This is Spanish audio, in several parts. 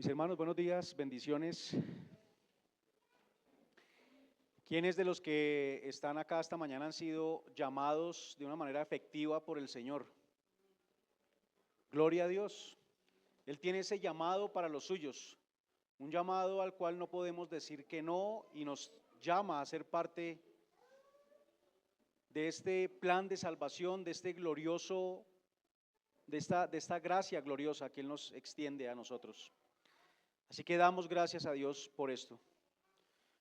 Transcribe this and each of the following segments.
Mis hermanos, buenos días, bendiciones. ¿Quiénes de los que están acá esta mañana han sido llamados de una manera efectiva por el Señor? Gloria a Dios. Él tiene ese llamado para los suyos, un llamado al cual no podemos decir que no y nos llama a ser parte de este plan de salvación, de este glorioso, de esta gracia gloriosa que Él nos extiende a nosotros. Así que damos gracias a Dios por esto.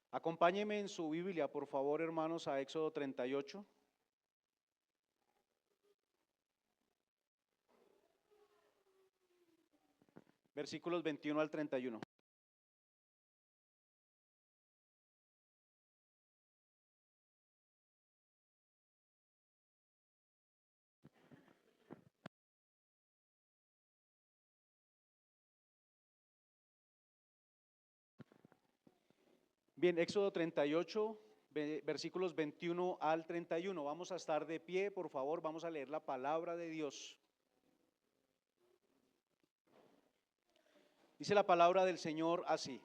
Acompáñenme en su Biblia, por favor, hermanos, a Éxodo 38. Versículos 21 al 31. Bien, Éxodo 38, versículos 21 al 31. Vamos a estar de pie, por favor, vamos a leer la palabra de Dios. Dice la palabra del Señor así: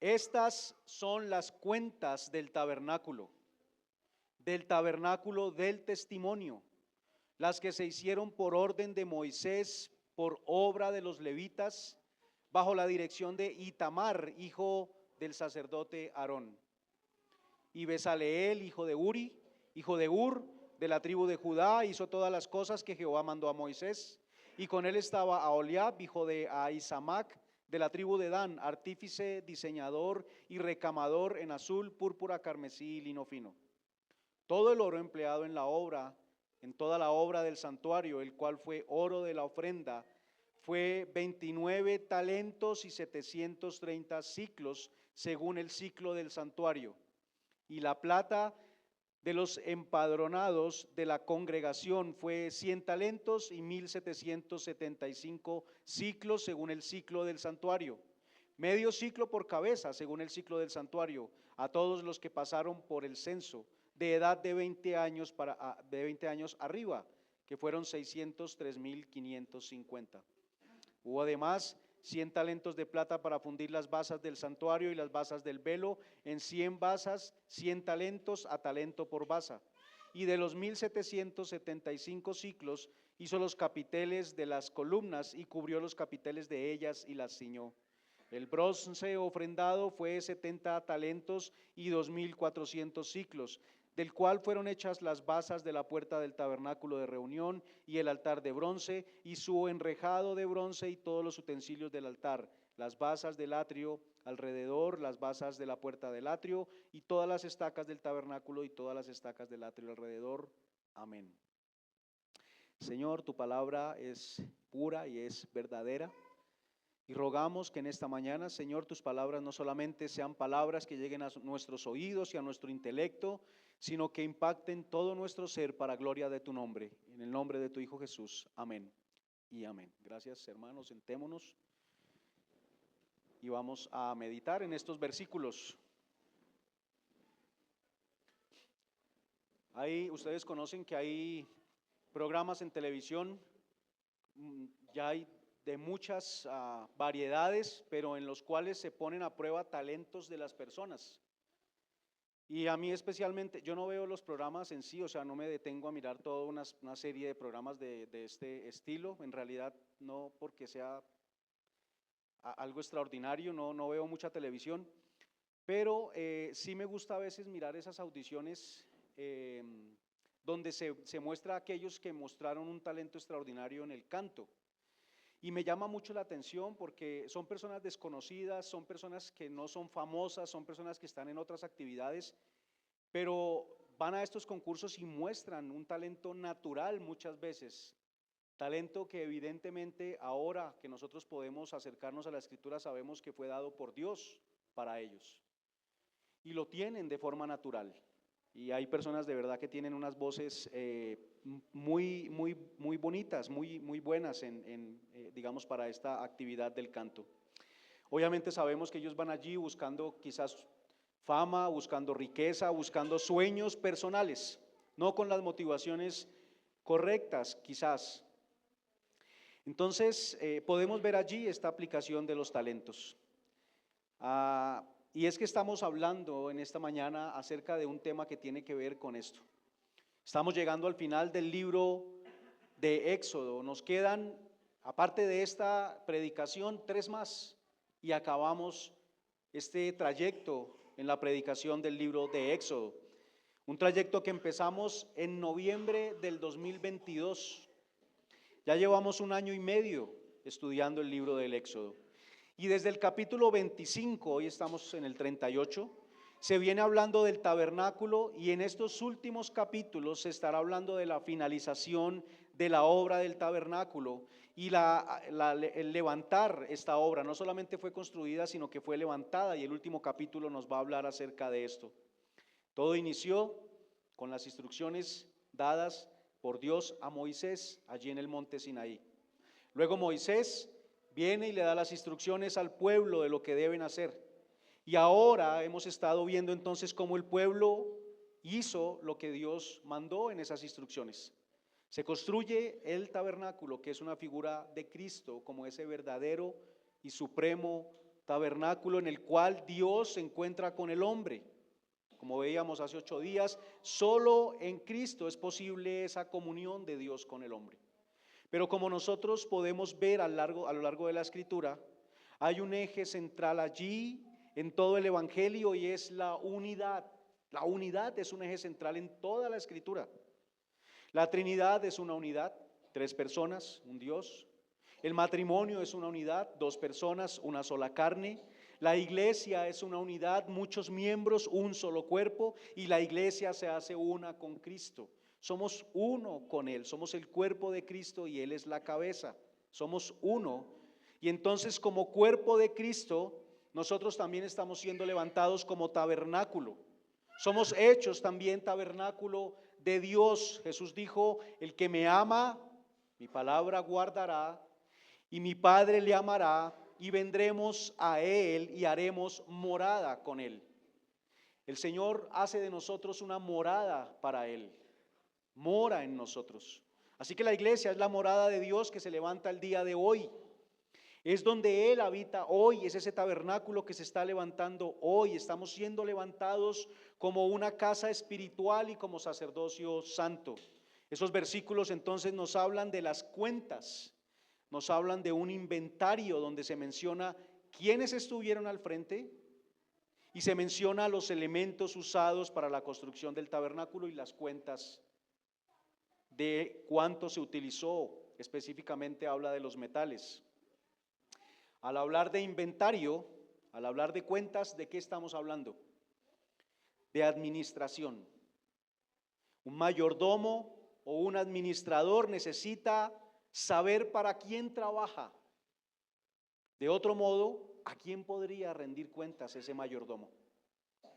Estas son las cuentas del tabernáculo del testimonio, las que se hicieron por orden de Moisés, por obra de los levitas, bajo la dirección de Itamar, hijo del sacerdote Aarón, y Besaleel, hijo de Uri, hijo de Ur, de la tribu de Judá, hizo todas las cosas que Jehová mandó a Moisés, y con él estaba Aholiab, hijo de Ahisamac, de la tribu de Dan, artífice, diseñador y recamador en azul, púrpura, carmesí y lino fino. Todo el oro empleado en la obra, en toda la obra del santuario, el cual fue oro de la ofrenda, fue 29 talentos y 730 siclos, según el ciclo del santuario. Y la plata de los empadronados de la congregación fue 100 talentos y 1775 ciclos, según el ciclo del santuario. Medio ciclo por cabeza, según el ciclo del santuario, a todos los que pasaron por el censo, de edad de 20 años, de 20 años arriba, que fueron 603.550. Hubo además 100 talentos de plata para fundir las basas del santuario y las basas del velo en 100 basas, 100 talentos a talento por basa. Y de los 1775 ciclos hizo los capiteles de las columnas y cubrió los capiteles de ellas y las ciñó. El bronce ofrendado fue 70 talentos y 2400 ciclos, del cual fueron hechas las basas de la puerta del tabernáculo de reunión y el altar de bronce y su enrejado de bronce y todos los utensilios del altar, las basas del atrio alrededor, las basas de la puerta del atrio y todas las estacas del tabernáculo y todas las estacas del atrio alrededor. Amén. Señor, tu palabra es pura y es verdadera. Y rogamos que en esta mañana, Señor, tus palabras no solamente sean palabras que lleguen a nuestros oídos y a nuestro intelecto, sino que impacten todo nuestro ser para gloria de tu nombre. En el nombre de tu Hijo Jesús. Amén y amén. Gracias, hermanos. Sentémonos y vamos a meditar en estos versículos. Ustedes conocen que hay programas en televisión, ya hay de muchas variedades, pero en los cuales se ponen a prueba talentos de las personas. Y a mí especialmente, yo no veo los programas en sí, o sea, no me detengo a mirar toda una serie de programas de este estilo, en realidad no porque sea algo extraordinario, no veo mucha televisión, pero sí me gusta a veces mirar esas audiciones donde se muestra a aquellos que mostraron un talento extraordinario en el canto. Y me llama mucho la atención porque son personas desconocidas, son personas que no son famosas, son personas que están en otras actividades, pero van a estos concursos y muestran un talento natural muchas veces, talento que evidentemente ahora que nosotros podemos acercarnos a la Escritura sabemos que fue dado por Dios para ellos. Y lo tienen de forma natural. Y hay personas de verdad que tienen unas voces muy bonitas, muy buenas digamos para esta actividad del canto. Obviamente sabemos que ellos van allí buscando quizás fama, buscando riqueza, buscando sueños personales, no con las motivaciones correctas quizás. Entonces, podemos ver allí esta aplicación de los talentos. Y es que estamos hablando en esta mañana acerca de un tema que tiene que ver con esto. Estamos llegando al final del libro de Éxodo. Nos quedan, aparte de esta predicación, 3 más y acabamos este trayecto en la predicación del libro de Éxodo. Un trayecto que empezamos en noviembre del 2022. Ya llevamos 1 año y medio estudiando el libro del Éxodo. Y desde el capítulo 25, hoy estamos en el 38, se viene hablando del tabernáculo, y en estos últimos capítulos se estará hablando de la finalización de la obra del tabernáculo y el levantar esta obra. No solamente fue construida, sino que fue levantada, y el último capítulo nos va a hablar acerca de esto. Todo inició con las instrucciones dadas por Dios a Moisés allí en el monte Sinaí. Luego Moisés viene y le da las instrucciones al pueblo de lo que deben hacer. Y ahora hemos estado viendo entonces cómo el pueblo hizo lo que Dios mandó en esas instrucciones. Se construye el tabernáculo, que es una figura de Cristo, como ese verdadero y supremo tabernáculo en el cual Dios se encuentra con el hombre. Como veíamos hace 8 días, solo en Cristo es posible esa comunión de Dios con el hombre. Pero como nosotros podemos ver a lo largo de la Escritura, hay un eje central allí en todo el Evangelio, y es la unidad. La unidad es un eje central en toda la Escritura. La Trinidad es una unidad, 3 personas, un Dios. El matrimonio es una unidad, 2 personas, una sola carne. La iglesia es una unidad, muchos miembros, un solo cuerpo, y la iglesia se hace una con Cristo. Somos uno con Él, somos el cuerpo de Cristo y Él es la cabeza, somos uno. Y entonces, como cuerpo de Cristo, nosotros también estamos siendo levantados como tabernáculo. Somos hechos también tabernáculo de Dios. Jesús dijo: el que me ama, mi palabra guardará, y mi Padre le amará, y vendremos a Él y haremos morada con Él. El Señor hace de nosotros una morada para Él. Mora en nosotros. Así que la iglesia es la morada de Dios que se levanta el día de hoy. Es donde Él habita hoy, es ese tabernáculo que se está levantando hoy. Estamos siendo levantados como una casa espiritual y como sacerdocio santo. Esos versículos entonces nos hablan de las cuentas, nos hablan de un inventario donde se menciona quiénes estuvieron al frente y se menciona los elementos usados para la construcción del tabernáculo y las cuentas de cuánto se utilizó. Específicamente habla de los metales. Al hablar de inventario, al hablar de cuentas, ¿de qué estamos hablando? De administración. Un mayordomo o un administrador necesita saber para quién trabaja. De otro modo, ¿a quién podría rendir cuentas ese mayordomo?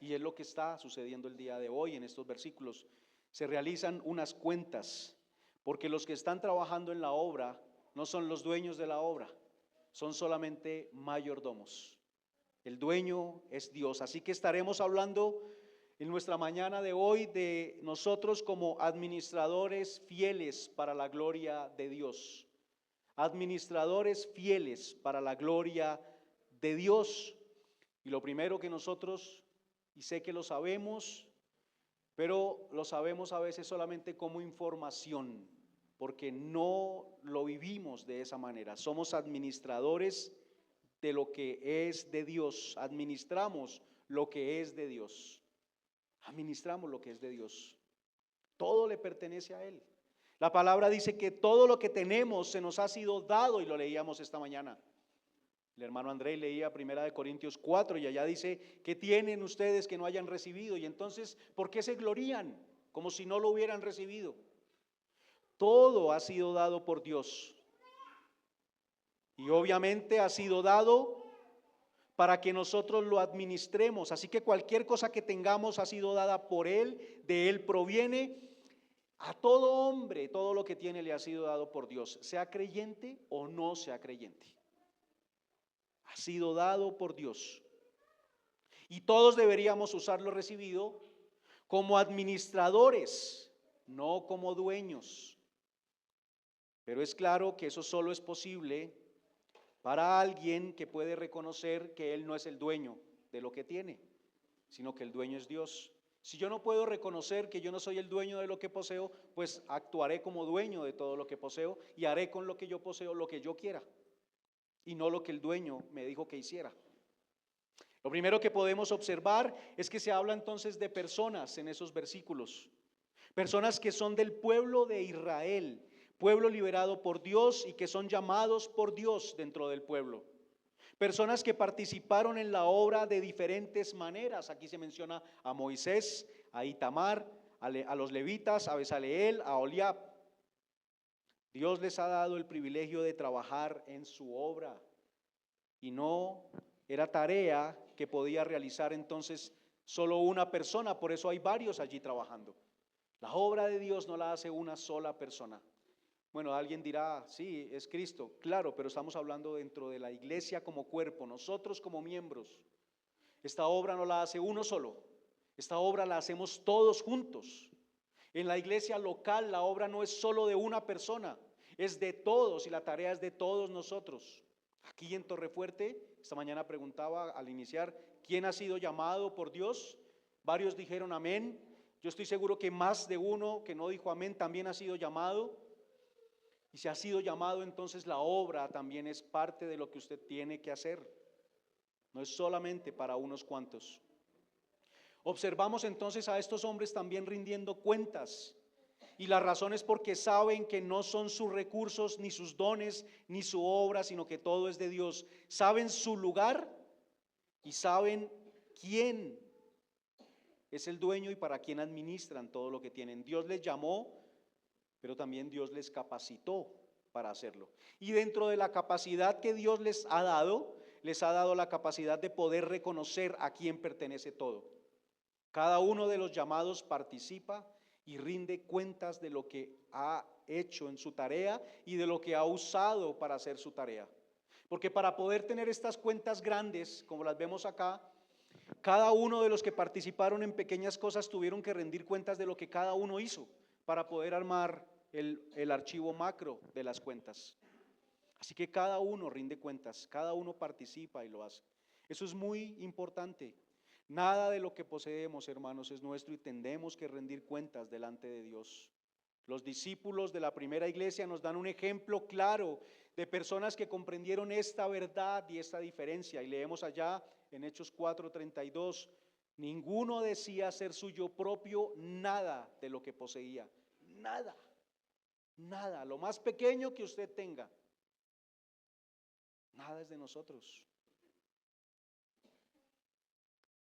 Y es lo que está sucediendo el día de hoy en estos versículos. Se realizan unas cuentas, porque los que están trabajando en la obra no son los dueños de la obra, son solamente mayordomos. El dueño es Dios. Así que estaremos hablando en nuestra mañana de hoy de nosotros como administradores fieles para la gloria de Dios. Administradores fieles para la gloria de Dios. Y lo primero que nosotros, y sé que lo sabemos, pero lo sabemos a veces solamente como información, porque no lo vivimos de esa manera. Somos administradores de lo que es de Dios. Administramos lo que es de Dios. Administramos lo que es de Dios. Todo le pertenece a Él. La palabra dice que todo lo que tenemos se nos ha sido dado, y lo leíamos esta mañana. El hermano André leía 1 Corintios 4 y allá dice: ¿qué tienen ustedes que no hayan recibido? Y entonces, ¿por qué se glorían como si no lo hubieran recibido? Todo ha sido dado por Dios. Y obviamente ha sido dado para que nosotros lo administremos. Así que cualquier cosa que tengamos ha sido dada por Él, de Él proviene. A todo hombre, todo lo que tiene le ha sido dado por Dios, sea creyente o no sea creyente. Ha sido dado por Dios. Y todos deberíamos usar lo recibido como administradores, no como dueños. Pero es claro que eso solo es posible para alguien que puede reconocer que él no es el dueño de lo que tiene, sino que el dueño es Dios. Si yo no puedo reconocer que yo no soy el dueño de lo que poseo, pues actuaré como dueño de todo lo que poseo y haré con lo que yo poseo lo que yo quiera y no lo que el dueño me dijo que hiciera. Lo primero que podemos observar es que se habla entonces de personas en esos versículos. Personas que son del pueblo de Israel, pueblo liberado por Dios y que son llamados por Dios dentro del pueblo. Personas que participaron en la obra de diferentes maneras. Aquí se menciona a Moisés, a Itamar, a los levitas, a Bezaleel, a Oliab. Dios les ha dado el privilegio de trabajar en su obra y no era tarea que podía realizar entonces solo una persona, por eso hay varios allí trabajando. La obra de Dios no la hace una sola persona. Bueno, alguien dirá, sí, es Cristo, claro, pero estamos hablando dentro de la iglesia como cuerpo, nosotros como miembros. Esta obra no la hace uno solo, esta obra la hacemos todos juntos. En la iglesia local la obra no es solo de una persona, es de todos y la tarea es de todos nosotros. Aquí en Torrefuerte, esta mañana preguntaba al iniciar, ¿quién ha sido llamado por Dios? Varios dijeron amén. Yo estoy seguro que más de uno que no dijo amén también ha sido llamado. Y si ha sido llamado, entonces la obra también es parte de lo que usted tiene que hacer. No es solamente para unos cuantos. Observamos entonces a estos hombres también rindiendo cuentas. Y la razón es porque saben que no son sus recursos, ni sus dones, ni su obra, sino que todo es de Dios. Saben su lugar y saben quién es el dueño y para quién administran todo lo que tienen. Dios les llamó, pero también Dios les capacitó para hacerlo. Y dentro de la capacidad que Dios les ha dado la capacidad de poder reconocer a quién pertenece todo. Cada uno de los llamados participa y rinde cuentas de lo que ha hecho en su tarea y de lo que ha usado para hacer su tarea. Porque para poder tener estas cuentas grandes, como las vemos acá, cada uno de los que participaron en pequeñas cosas tuvieron que rendir cuentas de lo que cada uno hizo para poder armar el archivo macro de las cuentas. Así que cada uno rinde cuentas, cada uno participa y lo hace. Eso es muy importante. Nada de lo que poseemos, hermanos, es nuestro y tendremos que rendir cuentas delante de Dios. Los discípulos de la primera iglesia nos dan un ejemplo claro de personas que comprendieron esta verdad y esta diferencia. Y leemos allá en Hechos 4:32, ninguno decía ser suyo propio nada de lo que poseía. Nada, nada, lo más pequeño que usted tenga, nada es de nosotros.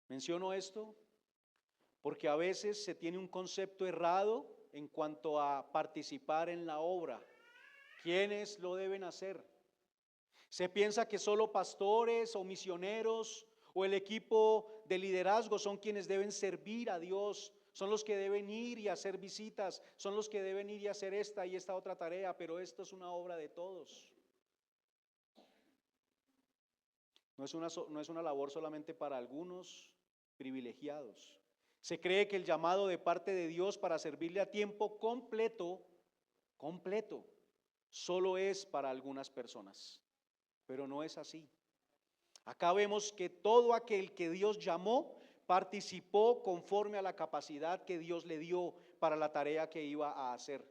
Menciono esto porque a veces se tiene un concepto errado en cuanto a participar en la obra. ¿Quiénes lo deben hacer? Se piensa que solo pastores o misioneros o el equipo de liderazgo son quienes deben servir a Dios, son los que deben ir y hacer visitas, son los que deben ir y hacer esta y esta otra tarea, pero esto es una obra de todos. No es una labor solamente para algunos privilegiados. Se cree que el llamado de parte de Dios para servirle a tiempo completo, solo es para algunas personas, pero no es así. Acá vemos que todo aquel que Dios llamó participó conforme a la capacidad que Dios le dio para la tarea que iba a hacer.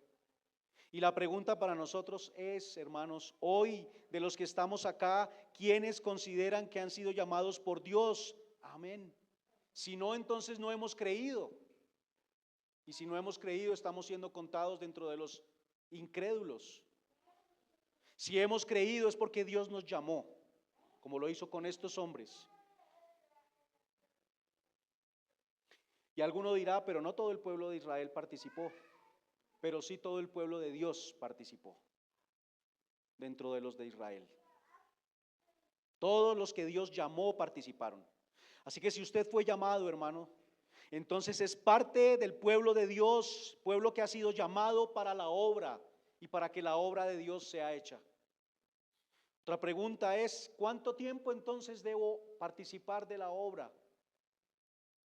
Y la pregunta para nosotros es, hermanos, hoy de los que estamos acá, ¿quiénes consideran que han sido llamados por Dios? Amén. Si no, entonces no hemos creído. Y si no hemos creído, estamos siendo contados dentro de los incrédulos. Si hemos creído es porque Dios nos llamó, como lo hizo con estos hombres. Y alguno dirá, pero no todo el pueblo de Israel participó, pero sí todo el pueblo de Dios participó dentro de los de Israel. Todos los que Dios llamó participaron. Así que si usted fue llamado, hermano, entonces es parte del pueblo de Dios, pueblo que ha sido llamado para la obra y para que la obra de Dios sea hecha. Otra pregunta es, ¿cuánto tiempo entonces debo participar de la obra?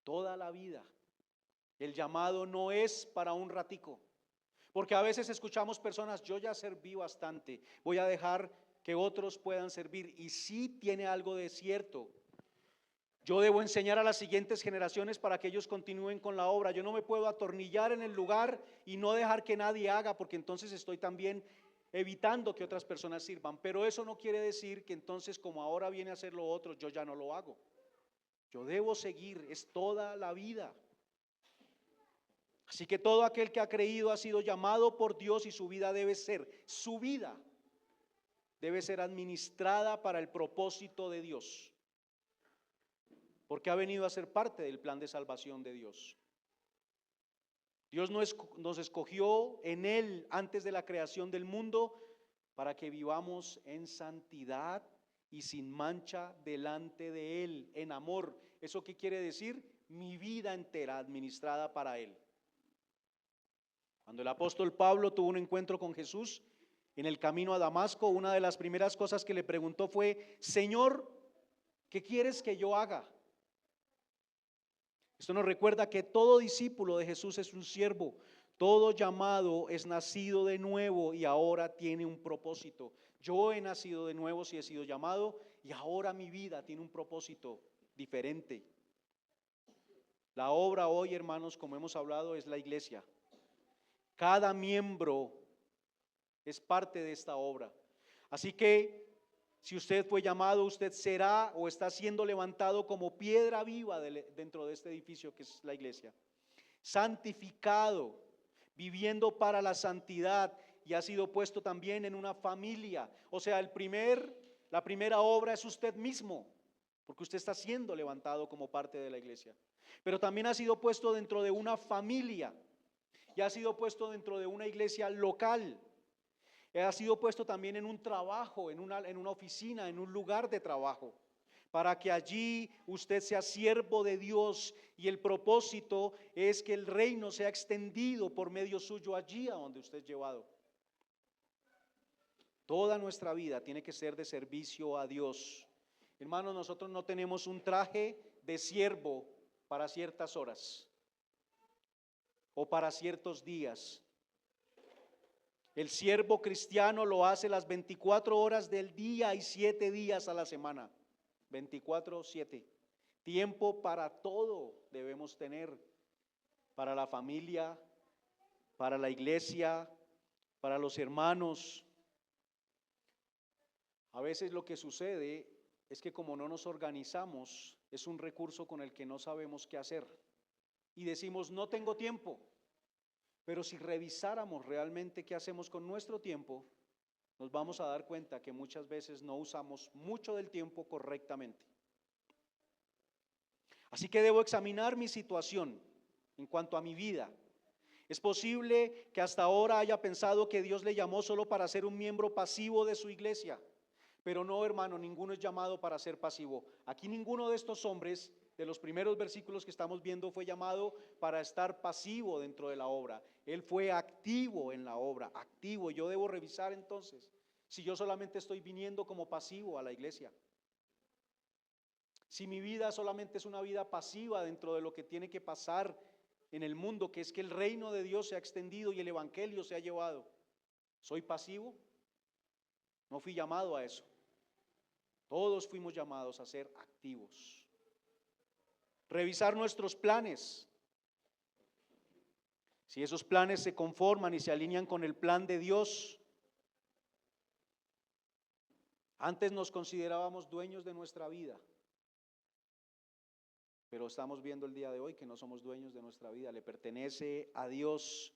Toda la vida. El llamado no es para un ratico, Porque a veces escuchamos personas, yo ya serví bastante, voy a dejar que otros puedan servir. Y sí tiene algo de cierto. Yo debo enseñar a las siguientes generaciones para que ellos continúen con la obra. Yo no me puedo atornillar en el lugar y no dejar que nadie haga, porque entonces estoy también evitando que otras personas sirvan. Pero eso no quiere decir que entonces, como ahora viene a hacer lo otro, yo ya no lo hago. Yo debo seguir, es toda la vida. Así que todo aquel que ha creído ha sido llamado por Dios y su vida debe ser administrada para el propósito de Dios. Porque ha venido a ser parte del plan de salvación de Dios. Dios nos escogió en Él antes de la creación del mundo para que vivamos en santidad y sin mancha delante de Él, en amor. ¿Eso qué quiere decir? Mi vida entera administrada para Él. Cuando el apóstol Pablo tuvo un encuentro con Jesús en el camino a Damasco, una de las primeras cosas que le preguntó fue: Señor, ¿qué quieres que yo haga? Esto nos recuerda que todo discípulo de Jesús es un siervo, todo llamado es nacido de nuevo y ahora tiene un propósito. Yo he nacido de nuevo si he sido llamado, y ahora mi vida tiene un propósito diferente. La obra hoy, hermanos, como hemos hablado, es la iglesia. Cada miembro es parte de esta obra. Así que si usted fue llamado, usted será o está siendo levantado como piedra viva dentro de este edificio que es la iglesia. Santificado, viviendo para la santidad, y ha sido puesto también en una familia. O sea, la primera obra es usted mismo, porque usted está siendo levantado como parte de la iglesia. Pero también ha sido puesto dentro de una familia y ha sido puesto dentro de una iglesia local. Ha sido puesto también en un trabajo, en una oficina, en un lugar de trabajo, para que allí usted sea siervo de Dios, y el propósito es que el reino sea extendido por medio suyo allí a donde usted es llevado. Toda nuestra vida tiene que ser de servicio a Dios. Hermanos, nosotros no tenemos un traje de siervo para ciertas horas o para ciertos días. El siervo cristiano lo hace las 24 horas del día y 7 días a la semana. 24/7. Tiempo para todo debemos tener. Para la familia, para la iglesia, para los hermanos. A veces lo que sucede es que como no nos organizamos, es un recurso con el que no sabemos qué hacer. Y decimos, no tengo tiempo. Pero si revisáramos realmente qué hacemos con nuestro tiempo, nos vamos a dar cuenta que muchas veces no usamos mucho del tiempo correctamente. Así que debo examinar mi situación en cuanto a mi vida. Es posible que hasta ahora haya pensado que Dios le llamó solo para ser un miembro pasivo de su iglesia. Pero no, hermano, ninguno es llamado para ser pasivo. Aquí ninguno de estos hombres, de los primeros versículos que estamos viendo, fue llamado para estar pasivo dentro de la obra. Él fue activo en la obra, activo. Yo debo revisar entonces si yo solamente estoy viniendo como pasivo a la iglesia. Si mi vida solamente es una vida pasiva dentro de lo que tiene que pasar en el mundo, que es que el reino de Dios se ha extendido y el evangelio se ha llevado. ¿Soy pasivo? No fui llamado a eso. Todos fuimos llamados a ser activos. Revisar nuestros planes. Si esos planes se conforman y se alinean con el plan de Dios. Antes nos considerábamos dueños de nuestra vida, pero estamos viendo el día de hoy que no somos dueños de nuestra vida, le pertenece a Dios.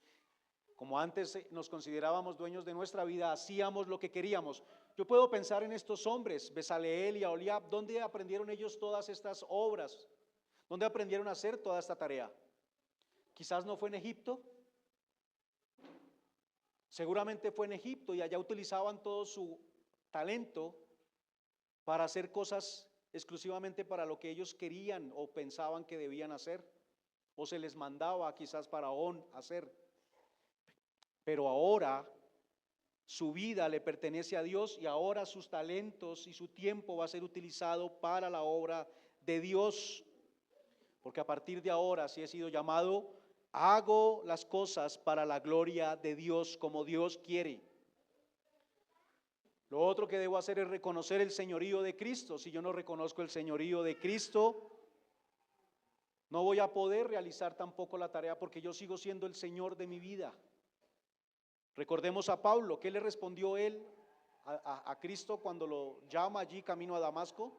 Como antes nos considerábamos dueños de nuestra vida, hacíamos lo que queríamos. Yo puedo pensar en estos hombres, Besaleel y Aholiab. ¿Dónde aprendieron ellos todas estas obras? ¿Dónde aprendieron a hacer toda esta tarea? Quizás no fue en Egipto. Seguramente fue en Egipto, y allá utilizaban todo su talento para hacer cosas exclusivamente para lo que ellos querían o pensaban que debían hacer, o se les mandaba quizás Faraón hacer. Pero ahora su vida le pertenece a Dios, y ahora sus talentos y su tiempo va a ser utilizado para la obra de Dios. Porque a partir de ahora, si he sido llamado, Hago las cosas para la gloria de Dios, como Dios quiere. Lo otro que debo hacer es reconocer el señorío de Cristo. Si yo no reconozco el señorío de Cristo, no voy a poder realizar tampoco la tarea, porque yo sigo siendo el Señor de mi vida. Recordemos a Pablo. ¿Qué le respondió él a Cristo cuando lo llama allí camino a Damasco?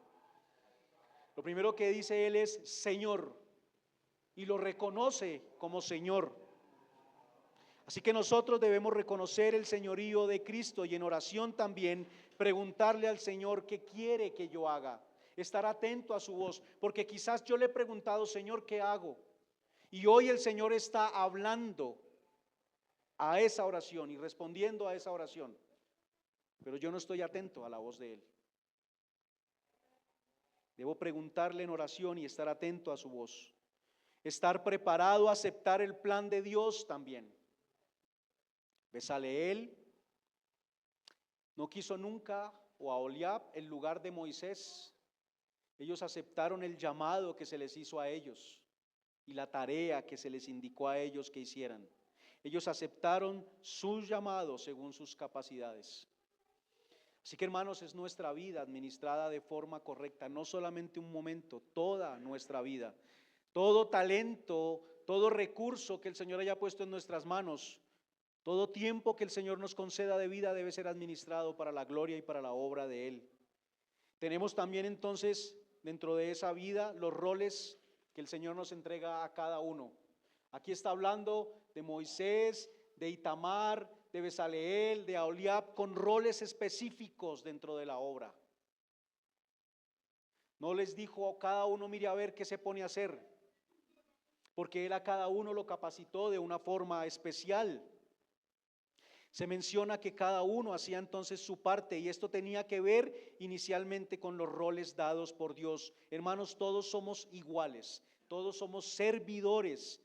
Lo primero que dice él es Señor, y lo reconoce como Señor. Así que nosotros debemos reconocer el señorío de Cristo y en oración también preguntarle al Señor qué quiere que yo haga. Estar atento a su voz, porque quizás yo le he preguntado, Señor, ¿qué hago? Y hoy el Señor está hablando a esa oración y respondiendo a esa oración, pero yo no estoy atento a la voz de Él. Debo preguntarle en oración y estar atento a su voz. Estar preparado a aceptar el plan de Dios también. Bezaleel no quiso nunca, o Aholiab, el lugar de Moisés. Ellos aceptaron el llamado que se les hizo a ellos y la tarea que se les indicó a ellos que hicieran. Ellos aceptaron su llamado según sus capacidades. Así que, hermanos, es nuestra vida administrada de forma correcta, no solamente un momento, toda nuestra vida. Todo talento, todo recurso que el Señor haya puesto en nuestras manos, todo tiempo que el Señor nos conceda de vida debe ser administrado para la gloria y para la obra de Él. Tenemos también entonces dentro de esa vida los roles que el Señor nos entrega a cada uno. Aquí está hablando de Moisés, de Itamar, de Bezaleel, de Aholiab, con roles específicos dentro de la obra. No les dijo a cada uno, mire a ver qué se pone a hacer, porque Él a cada uno lo capacitó de una forma especial. Se menciona que cada uno hacía entonces su parte y esto tenía que ver inicialmente con los roles dados por Dios. Hermanos, todos somos iguales, todos somos servidores,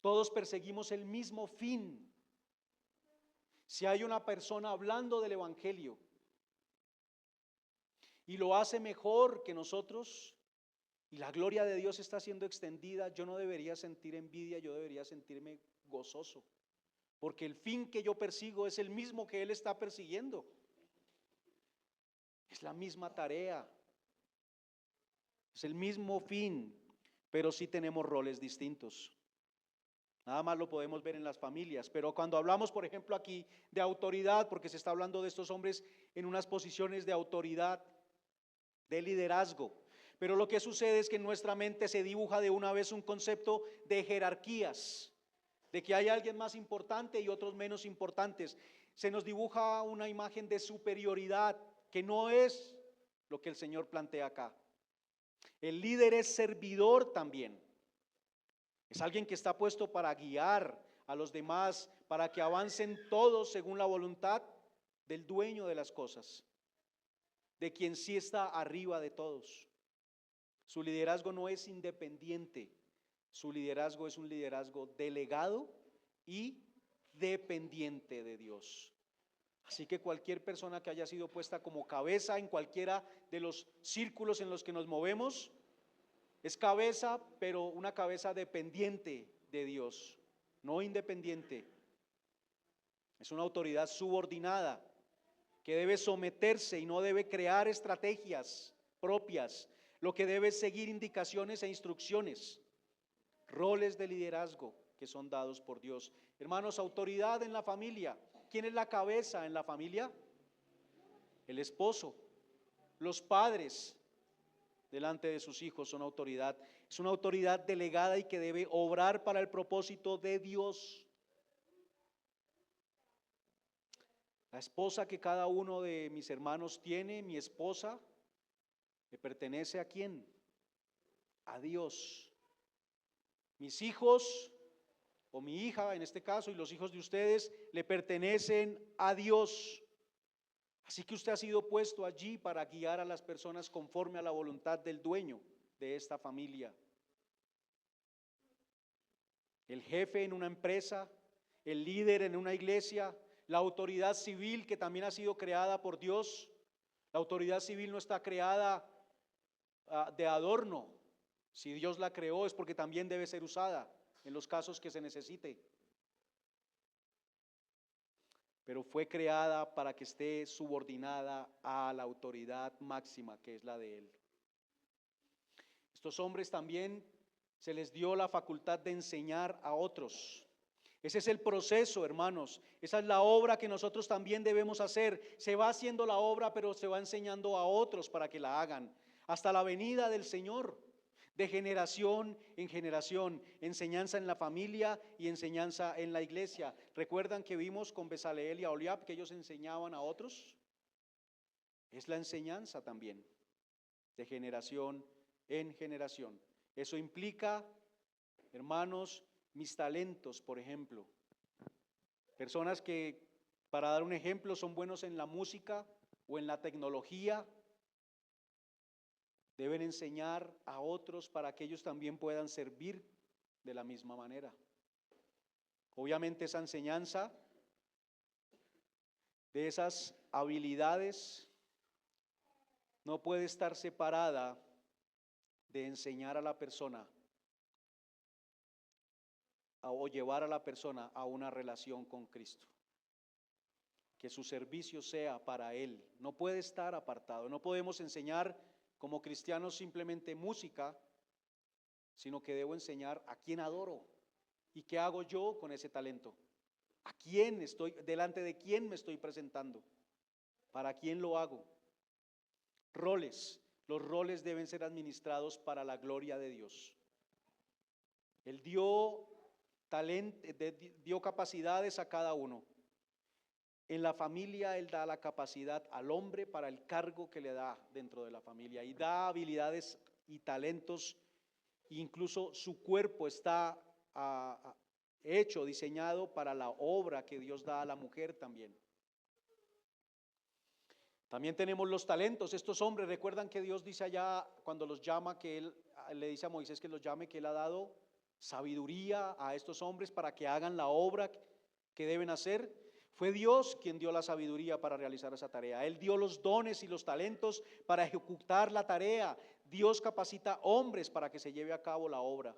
todos perseguimos el mismo fin. Si hay una persona hablando del Evangelio y lo hace mejor que nosotros y la gloria de Dios está siendo extendida, yo no debería sentir envidia, yo debería sentirme gozoso. Porque el fin que yo persigo es el mismo que Él está persiguiendo. Es la misma tarea. Es el mismo fin, pero sí tenemos roles distintos. Nada más lo podemos ver en las familias. Pero cuando hablamos, por ejemplo, aquí de autoridad, porque se está hablando de estos hombres en unas posiciones de autoridad, de liderazgo. Pero lo que sucede es que en nuestra mente se dibuja de una vez un concepto de jerarquías, de que hay alguien más importante y otros menos importantes. Se nos dibuja una imagen de superioridad que no es lo que el Señor plantea acá. El líder es servidor también. Es alguien que está puesto para guiar a los demás, para que avancen todos según la voluntad del dueño de las cosas, de quien sí está arriba de todos. Su liderazgo no es independiente. Su liderazgo es un liderazgo delegado y dependiente de Dios. Así que cualquier persona que haya sido puesta como cabeza en cualquiera de los círculos en los que nos movemos, es cabeza, pero una cabeza dependiente de Dios, no independiente. Es una autoridad subordinada que debe someterse y no debe crear estrategias propias, lo que debe es seguir indicaciones e instrucciones. Roles de liderazgo que son dados por Dios. Hermanos, autoridad en la familia. ¿Quién es la cabeza en la familia? El esposo. Los padres delante de sus hijos son autoridad. Es una autoridad delegada y que debe obrar para el propósito de Dios. La esposa que cada uno de mis hermanos tiene, mi esposa, ¿le pertenece a quién? A Dios. Mis hijos, o mi hija en este caso, y los hijos de ustedes, le pertenecen a Dios. Así que usted ha sido puesto allí para guiar a las personas conforme a la voluntad del dueño de esta familia. El jefe en una empresa, el líder en una iglesia, la autoridad civil que también ha sido creada por Dios. La autoridad civil no está creada de adorno. Si Dios la creó es porque también debe ser usada. en los casos que se necesite, pero fue creada para que esté subordinada a la autoridad máxima que es la de Él. Estos hombres también se les dio la facultad de enseñar a otros. Ese es el proceso, hermanos. Esa es la obra que nosotros también debemos hacer. Se va haciendo la obra, pero se va enseñando a otros para que la hagan. Hasta la venida del Señor, de generación en generación. Enseñanza en la familia y enseñanza en la iglesia. ¿Recuerdan que vimos con Besaleel y Aholiab que ellos enseñaban a otros? Es la enseñanza también, de generación en generación. Eso implica, hermanos, mis talentos, por ejemplo. Personas que, para dar un ejemplo, son buenos en la música o en la tecnología, deben enseñar a otros para que ellos también puedan servir de la misma manera. Obviamente esa enseñanza de esas habilidades no puede estar separada de enseñar a la persona o llevar a la persona a una relación con Cristo. Que su servicio sea para Él, no puede estar apartado. No podemos enseñar como cristianos simplemente música, sino que debo enseñar a quién adoro y qué hago yo con ese talento. ¿A quién estoy, delante de quién me estoy presentando? ¿Para quién lo hago? Roles. Los roles deben ser administrados para la gloria de Dios. Él dio dio capacidades a cada uno. En la familia Él da la capacidad al hombre para el cargo que le da dentro de la familia y da habilidades y talentos, incluso su cuerpo está hecho, diseñado para la obra que Dios da a la mujer también. También tenemos los talentos. Estos hombres, recuerdan que Dios dice allá cuando los llama, que Él le dice a Moisés que los llame, que Él ha dado sabiduría a estos hombres para que hagan la obra que deben hacer. Fue Dios quien dio la sabiduría para realizar esa tarea. Él dio los dones y los talentos para ejecutar la tarea. Dios capacita hombres para que se lleve a cabo la obra.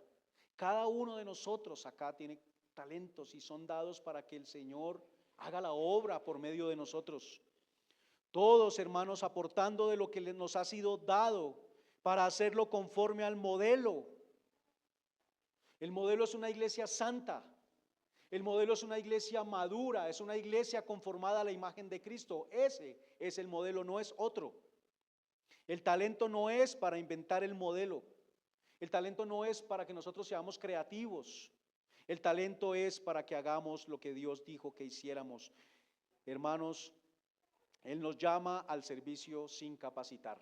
Cada uno de nosotros acá tiene talentos y son dados para que el Señor haga la obra por medio de nosotros. Todos, hermanos, aportando de lo que nos ha sido dado para hacerlo conforme al modelo. El modelo es una iglesia santa. El modelo es una iglesia madura, es una iglesia conformada a la imagen de Cristo. Ese es el modelo, no es otro. El talento no es para inventar el modelo. El talento no es para que nosotros seamos creativos. El talento es para que hagamos lo que Dios dijo que hiciéramos. Hermanos, Él nos llama al servicio sin capacitar.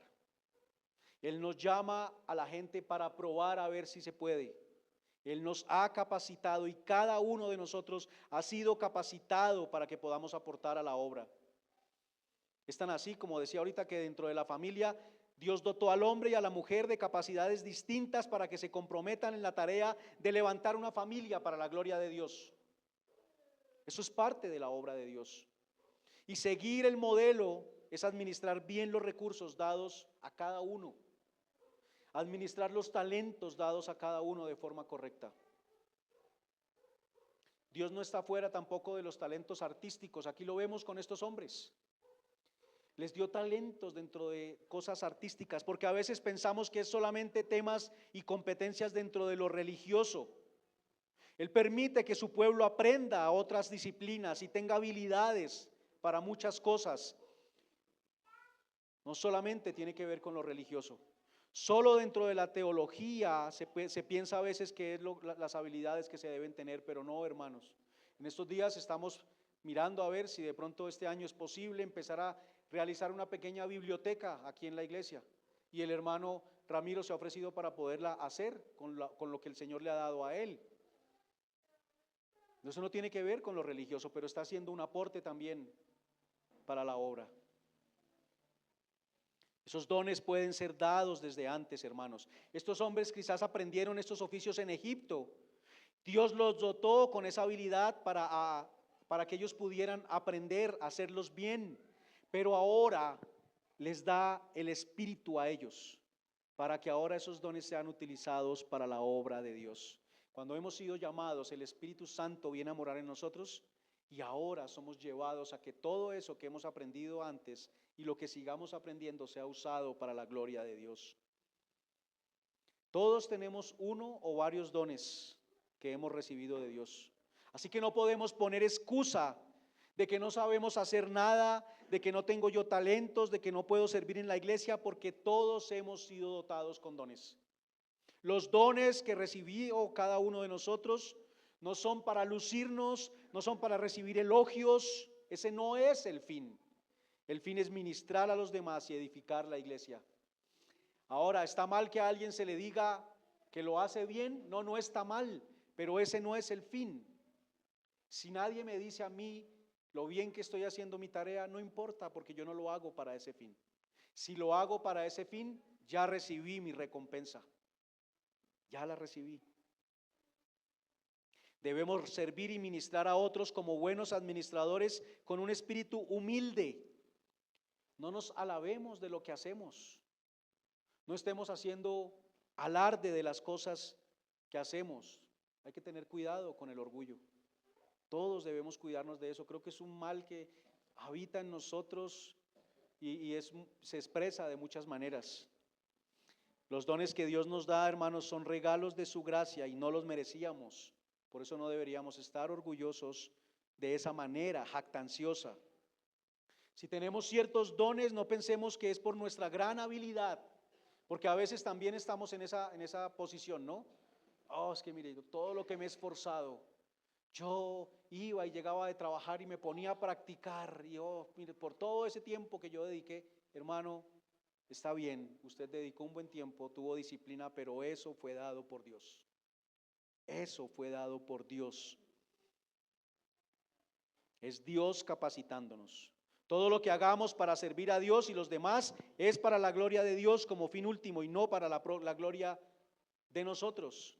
Él nos llama a la gente para probar a ver si se puede. Él nos ha capacitado y cada uno de nosotros ha sido capacitado para que podamos aportar a la obra. Es tan así, como decía ahorita, que dentro de la familia Dios dotó al hombre y a la mujer de capacidades distintas para que se comprometan en la tarea de levantar una familia para la gloria de Dios. Eso es parte de la obra de Dios. Y seguir el modelo es administrar bien los recursos dados a cada uno. Administrar los talentos dados a cada uno de forma correcta. Dios no está fuera tampoco de los talentos artísticos. Aquí lo vemos con estos hombres. Les dio talentos dentro de cosas artísticas, porque a veces pensamos que es solamente temas y competencias dentro de lo religioso. Él permite que su pueblo aprenda otras disciplinas y tenga habilidades para muchas cosas. No solamente tiene que ver con lo religioso. Solo dentro de la teología se piensa a veces que es las habilidades que se deben tener, pero no, hermanos. En estos días estamos mirando a ver si de pronto este año es posible empezar a realizar una pequeña biblioteca aquí en la iglesia. Y el hermano Ramiro se ha ofrecido para poderla hacer con lo que el Señor le ha dado a él. Eso no tiene que ver con lo religioso, pero está haciendo un aporte también para la obra. Esos dones pueden ser dados desde antes, hermanos. Estos hombres quizás aprendieron estos oficios en Egipto. Dios los dotó con esa habilidad para que ellos pudieran aprender a hacerlos bien. Pero ahora les da el Espíritu a ellos, para que ahora esos dones sean utilizados para la obra de Dios. Cuando hemos sido llamados, el Espíritu Santo viene a morar en nosotros y ahora somos llevados a que todo eso que hemos aprendido antes y lo que sigamos aprendiendo sea usado para la gloria de Dios. Todos tenemos uno o varios dones que hemos recibido de Dios. Así que no podemos poner excusa de que no sabemos hacer nada, de que no tengo yo talentos, de que no puedo servir en la iglesia, porque todos hemos sido dotados con dones. Los dones que recibió cada uno de nosotros no son para lucirnos, no son para recibir elogios, ese no es el fin. El fin es ministrar a los demás y edificar la iglesia. Ahora, ¿está mal que a alguien se le diga que lo hace bien? No, no está mal, pero ese no es el fin. Si nadie me dice a mí lo bien que estoy haciendo mi tarea, no importa, porque yo no lo hago para ese fin. Si lo hago para ese fin, ya recibí mi recompensa. Ya la recibí. Debemos servir y ministrar a otros como buenos administradores con un espíritu humilde. No nos alabemos de lo que hacemos. No estemos haciendo alarde de las cosas que hacemos. Hay que tener cuidado con el orgullo. Todos debemos cuidarnos de eso. Creo que es un mal que habita en nosotros y se expresa de muchas maneras. Los dones que Dios nos da, hermanos, son regalos de su gracia y no los merecíamos. Por eso no deberíamos estar orgullosos de esa manera, jactanciosa. Si tenemos ciertos dones, no pensemos que es por nuestra gran habilidad, porque a veces también estamos en esa posición, ¿no? Oh, es que mire, todo lo que me he esforzado, yo iba y llegaba de trabajar y me ponía a practicar, y mire, por todo ese tiempo que yo dediqué, hermano, está bien, usted dedicó un buen tiempo, tuvo disciplina, pero eso fue dado por Dios. Eso fue dado por Dios. Es Dios capacitándonos. Todo lo que hagamos para servir a Dios y los demás es para la gloria de Dios como fin último y no para la gloria de nosotros.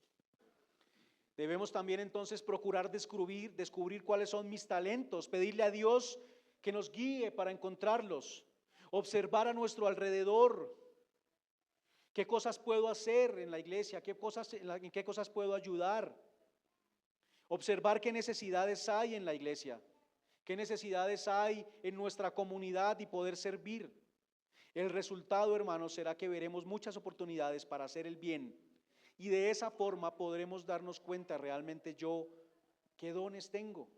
Debemos también entonces procurar descubrir cuáles son mis talentos, pedirle a Dios que nos guíe para encontrarlos, observar a nuestro alrededor, qué cosas puedo hacer en la iglesia, en qué cosas puedo ayudar, observar qué necesidades hay en la iglesia, qué necesidades hay en nuestra comunidad y poder servir. El resultado, hermanos, será que veremos muchas oportunidades para hacer el bien. Y de esa forma podremos darnos cuenta realmente yo qué dones tengo.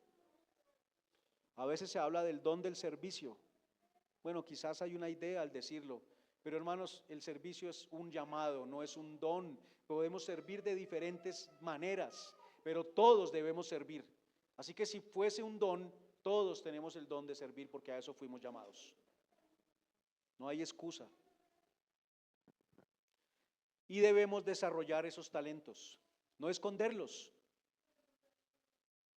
A veces se habla del don del servicio. Bueno, quizás hay una idea al decirlo, pero hermanos, el servicio es un llamado, no es un don. Podemos servir de diferentes maneras, pero todos debemos servir. Así que si fuese un don, todos tenemos el don de servir porque a eso fuimos llamados. No hay excusa. Y debemos desarrollar esos talentos, no esconderlos,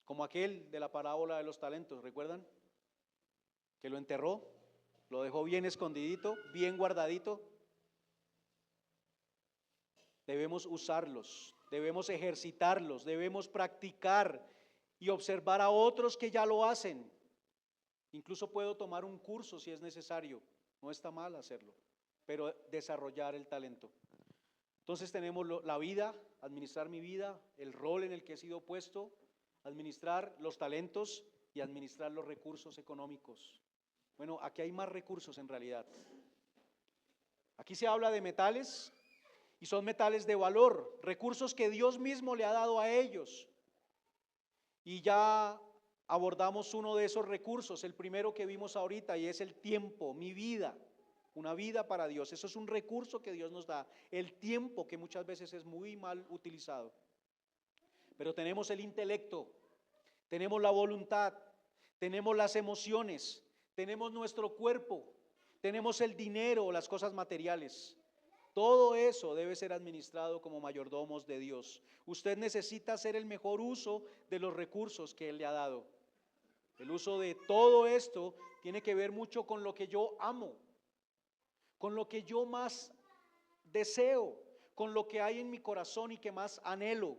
como aquel de la parábola de los talentos, ¿recuerdan? Que lo enterró, lo dejó bien escondidito, bien guardadito. Debemos usarlos, debemos ejercitarlos, debemos practicar y observar a otros que ya lo hacen. Incluso puedo tomar un curso si es necesario, no está mal hacerlo, pero desarrollar el talento. Entonces tenemos la vida, administrar mi vida, el rol en el que he sido puesto, administrar los talentos y administrar los recursos económicos. Bueno, aquí hay más recursos en realidad. Aquí se habla de metales y son metales de valor, recursos que Dios mismo le ha dado a ellos. Y ya abordamos uno de esos recursos, el primero que vimos ahorita, y es el tiempo, mi vida. Una vida para Dios, eso es un recurso que Dios nos da, el tiempo que muchas veces es muy mal utilizado. Pero tenemos el intelecto, tenemos la voluntad, tenemos las emociones, tenemos nuestro cuerpo, tenemos el dinero, las cosas materiales. Todo eso debe ser administrado como mayordomos de Dios. Usted necesita hacer el mejor uso de los recursos que Él le ha dado. El uso de todo esto tiene que ver mucho con lo que yo amo, con lo que yo más deseo, con lo que hay en mi corazón y que más anhelo,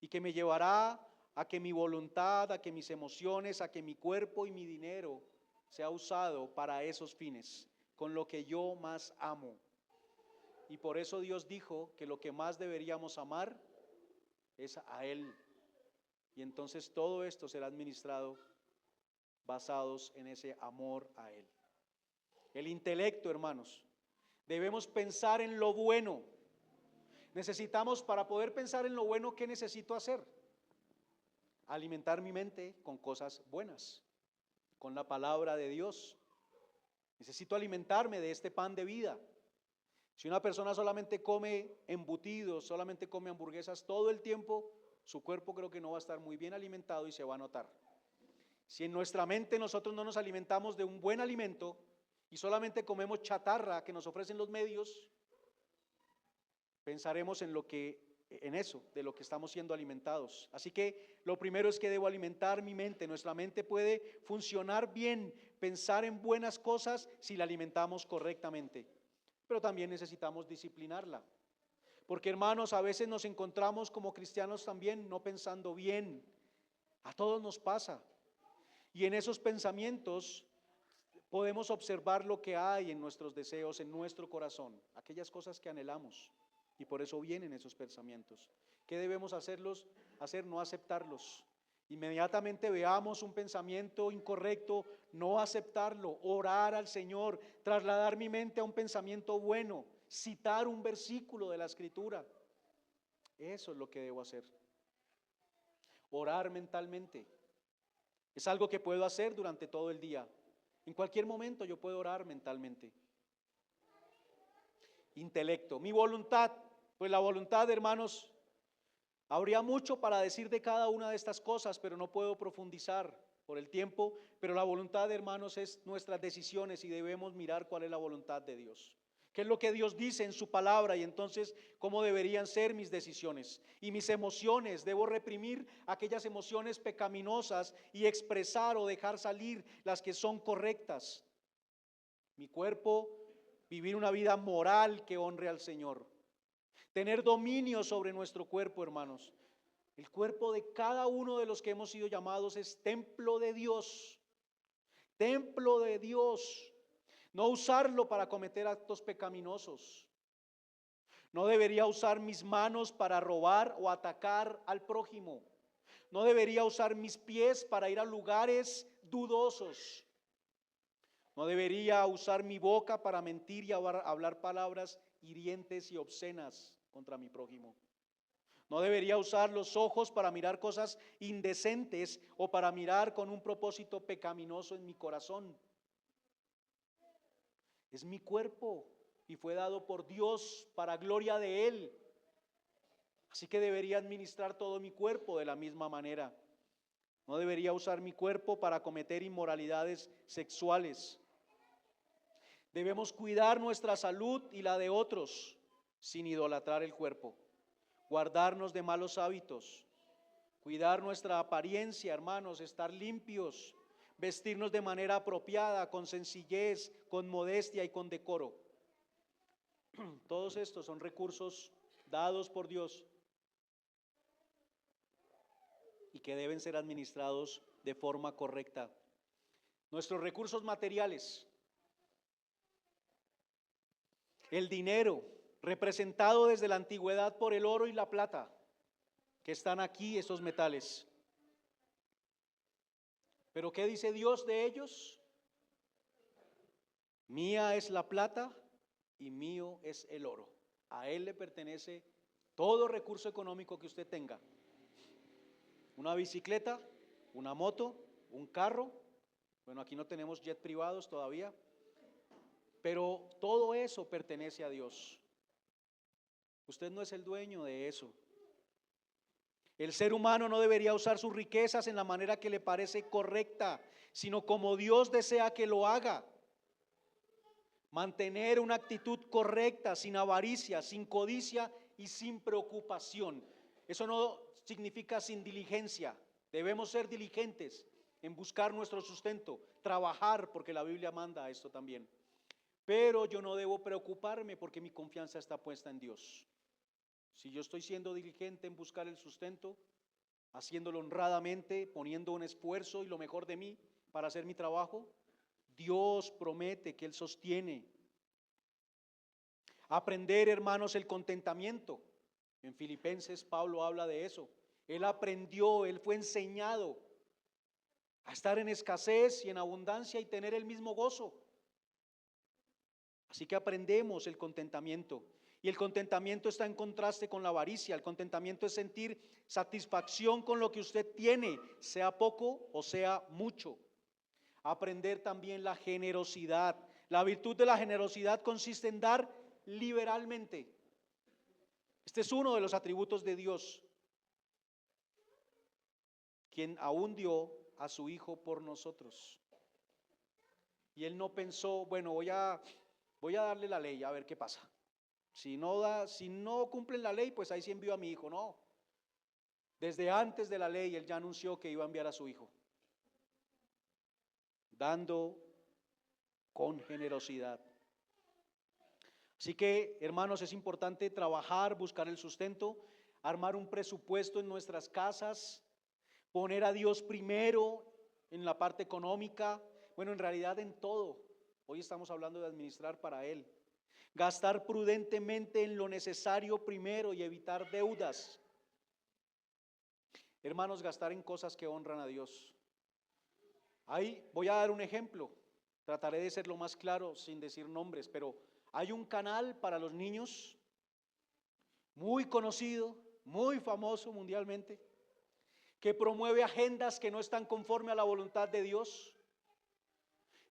y que me llevará a que mi voluntad, a que mis emociones, a que mi cuerpo y mi dinero sea usado para esos fines, con lo que yo más amo. Y por eso Dios dijo que lo que más deberíamos amar es a Él. Y entonces todo esto será administrado basados en ese amor a Él. El intelecto, hermanos, debemos pensar en lo bueno. Necesitamos, para poder pensar en lo bueno, ¿qué necesito hacer? Alimentar mi mente con cosas buenas, con la palabra de Dios. Necesito alimentarme de este pan de vida. Si una persona solamente come embutidos, solamente come hamburguesas todo el tiempo, su cuerpo creo que no va a estar muy bien alimentado y se va a notar. Si en nuestra mente nosotros no nos alimentamos de un buen alimento y solamente comemos chatarra que nos ofrecen los medios, pensaremos en eso, de lo que estamos siendo alimentados. Así que lo primero es que debo alimentar mi mente. Nuestra mente puede funcionar bien, pensar en buenas cosas si la alimentamos correctamente, pero también necesitamos disciplinarla. Porque, hermanos, a veces nos encontramos como cristianos también no pensando bien. A todos nos pasa. Y en esos pensamientos podemos observar lo que hay en nuestros deseos, en nuestro corazón, aquellas cosas que anhelamos. Y por eso vienen esos pensamientos. ¿Qué debemos hacer? No aceptarlos. Inmediatamente veamos un pensamiento incorrecto, no aceptarlo, orar al Señor, trasladar mi mente a un pensamiento bueno, citar un versículo de la Escritura. Eso es lo que debo hacer. Orar mentalmente. Es algo que puedo hacer durante todo el día. En cualquier momento yo puedo orar mentalmente. Intelecto, mi voluntad, pues la voluntad, hermanos, habría mucho para decir de cada una de estas cosas, pero no puedo profundizar por el tiempo. Pero la voluntad, hermanos, es nuestras decisiones y debemos mirar cuál es la voluntad de Dios. ¿Qué es lo que Dios dice en su palabra? Y entonces, ¿cómo deberían ser mis decisiones? Y mis emociones, debo reprimir aquellas emociones pecaminosas y expresar o dejar salir las que son correctas. Mi cuerpo, vivir una vida moral que honre al Señor. Tener dominio sobre nuestro cuerpo, hermanos. El cuerpo de cada uno de los que hemos sido llamados es templo de Dios. Templo de Dios. No usarlo para cometer actos pecaminosos. No debería usar mis manos para robar o atacar al prójimo. No debería usar mis pies para ir a lugares dudosos. No debería usar mi boca para mentir y hablar palabras hirientes y obscenas contra mi prójimo. No debería usar los ojos para mirar cosas indecentes o para mirar con un propósito pecaminoso en mi corazón. Es mi cuerpo y fue dado por Dios para gloria de Él. Así que debería administrar todo mi cuerpo de la misma manera. No debería usar mi cuerpo para cometer inmoralidades sexuales. Debemos cuidar nuestra salud y la de otros sin idolatrar el cuerpo. Guardarnos de malos hábitos. Cuidar nuestra apariencia, hermanos, estar limpios. Vestirnos de manera apropiada, con sencillez, con modestia y con decoro. Todos estos son recursos dados por Dios y que deben ser administrados de forma correcta. Nuestros recursos materiales. El dinero, representado desde la antigüedad por el oro y la plata, que están aquí, esos metales. ¿Pero qué dice Dios de ellos? Mía es la plata y mío es el oro. A Él le pertenece todo recurso económico que usted tenga. Una bicicleta, una moto, un carro. Bueno, aquí no tenemos jet privados todavía, pero todo eso pertenece a Dios. Usted no es el dueño de eso. El ser humano no debería usar sus riquezas en la manera que le parece correcta, sino como Dios desea que lo haga. Mantener una actitud correcta, sin avaricia, sin codicia y sin preocupación. Eso no significa sin diligencia. Debemos ser diligentes en buscar nuestro sustento, trabajar, porque la Biblia manda esto también. Pero yo no debo preocuparme porque mi confianza está puesta en Dios. Si yo estoy siendo diligente en buscar el sustento, haciéndolo honradamente, poniendo un esfuerzo y lo mejor de mí para hacer mi trabajo, Dios promete que Él sostiene. Aprender, hermanos, el contentamiento. En Filipenses Pablo habla de eso. Él aprendió, él fue enseñado a estar en escasez y en abundancia y tener el mismo gozo. Así que aprendemos el contentamiento. Y el contentamiento está en contraste con la avaricia. El contentamiento es sentir satisfacción con lo que usted tiene, sea poco o sea mucho. Aprender también la generosidad. La virtud de la generosidad consiste en dar liberalmente. Este es uno de los atributos de Dios, quien aún dio a su Hijo por nosotros. Y Él no pensó, bueno, voy a darle la ley a ver qué pasa. Si no cumplen la ley, pues ahí sí envío a mi Hijo. No, desde antes de la ley Él ya anunció que iba a enviar a su Hijo, dando con generosidad. Así que, hermanos, es importante trabajar, buscar el sustento, armar un presupuesto en nuestras casas, poner a Dios primero en la parte económica, bueno, en realidad en todo. Hoy estamos hablando de administrar para Él. Gastar prudentemente en lo necesario primero y evitar deudas. Hermanos, gastar en cosas que honran a Dios. Ahí voy a dar un ejemplo. Trataré de ser lo más claro sin decir nombres, pero hay un canal para los niños muy conocido, muy famoso mundialmente, que promueve agendas que no están conforme a la voluntad de Dios,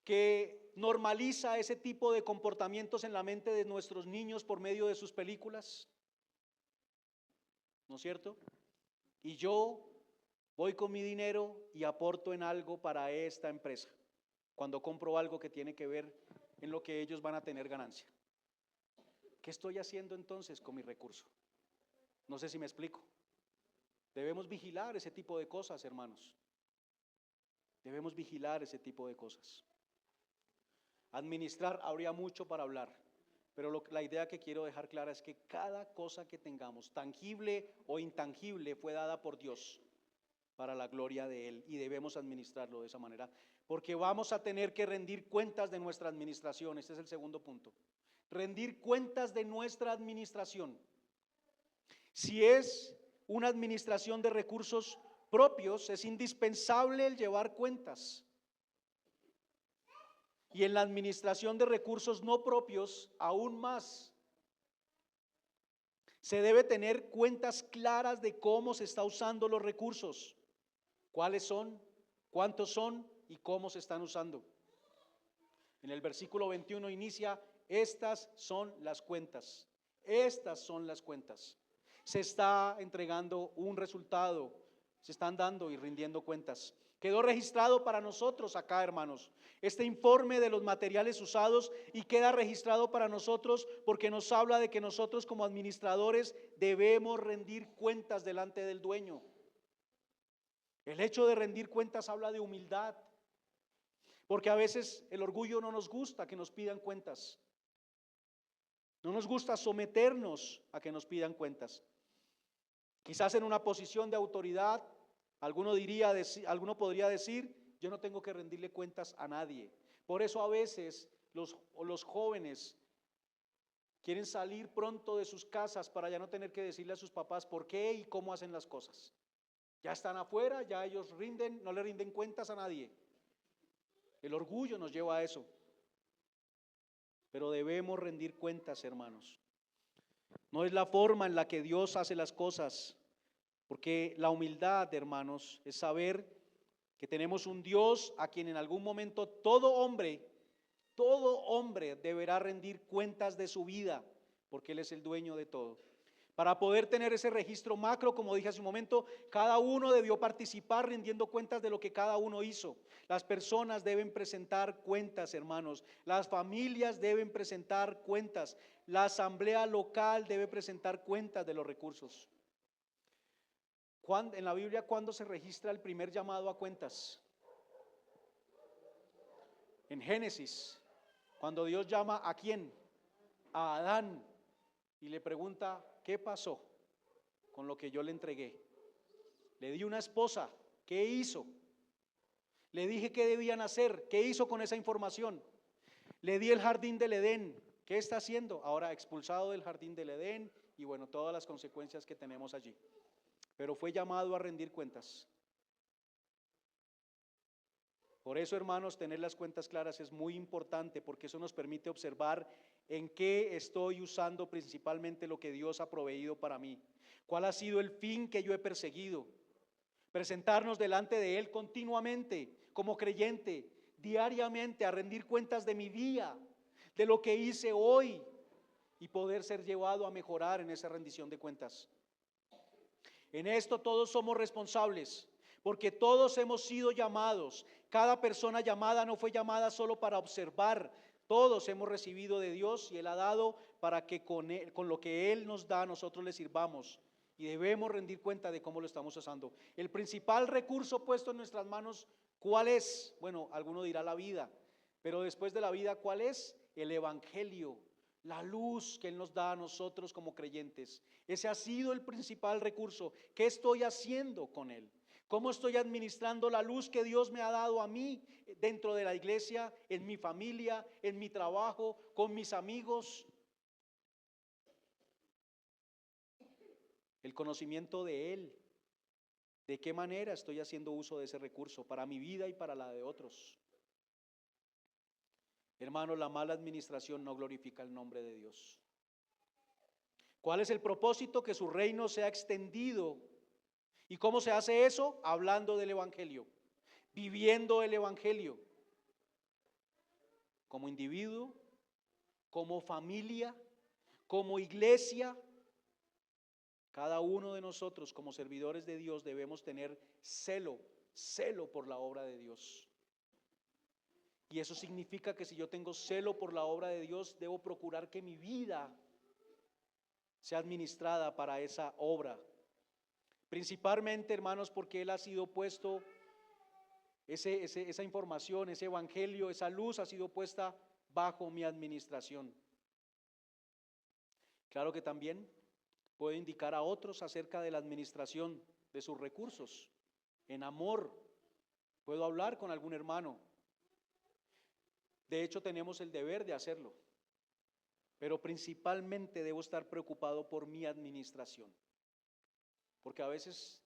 que normaliza ese tipo de comportamientos en la mente de nuestros niños por medio de sus películas, ¿no es cierto? Y yo voy con mi dinero y aporto en algo para esta empresa, cuando compro algo que tiene que ver en lo que ellos van a tener ganancia. ¿Qué estoy haciendo entonces con mi recurso? No sé si me explico. Debemos vigilar ese tipo de cosas, hermanos. Debemos vigilar ese tipo de cosas. Administrar, habría mucho para hablar, pero la idea que quiero dejar clara es que cada cosa que tengamos, tangible o intangible, fue dada por Dios para la gloria de Él, y debemos administrarlo de esa manera, porque vamos a tener que rendir cuentas de nuestra administración. Este es el segundo punto. Rendir cuentas de nuestra administración. Si es una administración de recursos propios, es indispensable el llevar cuentas. Y en la administración de recursos no propios, aún más. Se debe tener cuentas claras de cómo se está usando los recursos, cuáles son, cuántos son y cómo se están usando. En el versículo 21 inicia: estas son las cuentas. Estas son las cuentas. Se está entregando un resultado, se están dando y rindiendo cuentas. Quedó registrado para nosotros acá, hermanos, este informe de los materiales usados, y queda registrado para nosotros porque nos habla de que nosotros como administradores debemos rendir cuentas delante del dueño. El hecho de rendir cuentas habla de humildad, porque a veces el orgullo no nos gusta que nos pidan cuentas. No nos gusta someternos a que nos pidan cuentas. Quizás en una posición de autoridad, alguno podría decir: yo no tengo que rendirle cuentas a nadie. Por eso a veces los jóvenes quieren salir pronto de sus casas para ya no tener que decirle a sus papás por qué y cómo hacen las cosas. Ya están afuera, ya ellos no le rinden cuentas a nadie. El orgullo nos lleva a eso. Pero debemos rendir cuentas, hermanos. No es la forma en la que Dios hace las cosas, porque la humildad, hermanos, es saber que tenemos un Dios a quien en algún momento todo hombre deberá rendir cuentas de su vida, porque Él es el dueño de todo. Para poder tener ese registro macro, como dije hace un momento, cada uno debió participar rindiendo cuentas de lo que cada uno hizo. Las personas deben presentar cuentas, hermanos. Las familias deben presentar cuentas. La asamblea local debe presentar cuentas de los recursos. En la Biblia, ¿cuándo se registra el primer llamado a cuentas? En Génesis, cuando Dios llama ¿a quién? A Adán, y le pregunta: ¿qué pasó con lo que yo le entregué? Le di una esposa, ¿qué hizo? Le dije qué debían hacer, ¿qué hizo con esa información? Le di el jardín del Edén, ¿qué está haciendo? Ahora expulsado del jardín del Edén, y bueno, todas las consecuencias que tenemos allí. Pero fue llamado a rendir cuentas. Por eso, hermanos, tener las cuentas claras es muy importante, porque eso nos permite observar en qué estoy usando principalmente lo que Dios ha proveído para mí. ¿Cuál ha sido el fin que yo he perseguido? Presentarnos delante de Él continuamente, como creyente, diariamente, a rendir cuentas de mi día, de lo que hice hoy, y poder ser llevado a mejorar en esa rendición de cuentas. En esto todos somos responsables, porque todos hemos sido llamados. Cada persona llamada no fue llamada solo para observar. Todos hemos recibido de Dios y Él ha dado para que con lo que Él nos da nosotros le sirvamos. Y debemos rendir cuenta de cómo lo estamos usando. El principal recurso puesto en nuestras manos, ¿cuál es? Bueno, alguno dirá la vida, pero después de la vida, ¿cuál es? El Evangelio, la luz que Él nos da a nosotros como creyentes. Ese ha sido el principal recurso. ¿Qué estoy haciendo con Él? ¿Cómo estoy administrando la luz que Dios me ha dado a mí dentro de la iglesia, en mi familia, en mi trabajo, con mis amigos? El conocimiento de Él. ¿De qué manera estoy haciendo uso de ese recurso para mi vida y para la de otros? Hermanos, la mala administración no glorifica el nombre de Dios. ¿Cuál es el propósito? Que su reino sea extendido. ¿Y cómo se hace eso? Hablando del Evangelio, viviendo el Evangelio, como individuo, como familia, como iglesia. Cada uno de nosotros como servidores de Dios debemos tener celo por la obra de Dios. Y eso significa que si yo tengo celo por la obra de Dios, debo procurar que mi vida sea administrada para esa obra. Principalmente, hermanos, porque Él ha sido puesto, esa información, ese evangelio, esa luz ha sido puesta bajo mi administración. Claro que también puedo indicar a otros acerca de la administración de sus recursos. En amor, puedo hablar con algún hermano. De hecho, tenemos el deber de hacerlo. Pero principalmente debo estar preocupado por mi administración. Porque a veces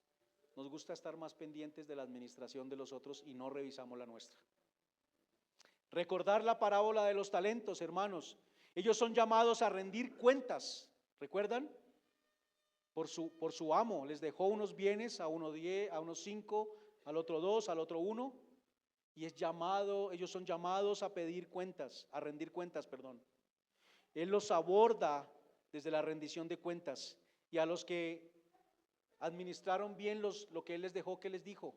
nos gusta estar más pendientes de la administración de los otros y no revisamos la nuestra. Recordar la parábola de los talentos, hermanos. Ellos son llamados a rendir cuentas. ¿Recuerdan? Por su amo. Les dejó unos bienes, a uno 10, a unos 5, al otro 2, al otro 1. Y ellos son llamados a pedir cuentas, a rendir cuentas, perdón. Él los aborda desde la rendición de cuentas. Y a los que administraron bien lo que Él les dejó, ¿qué les dijo?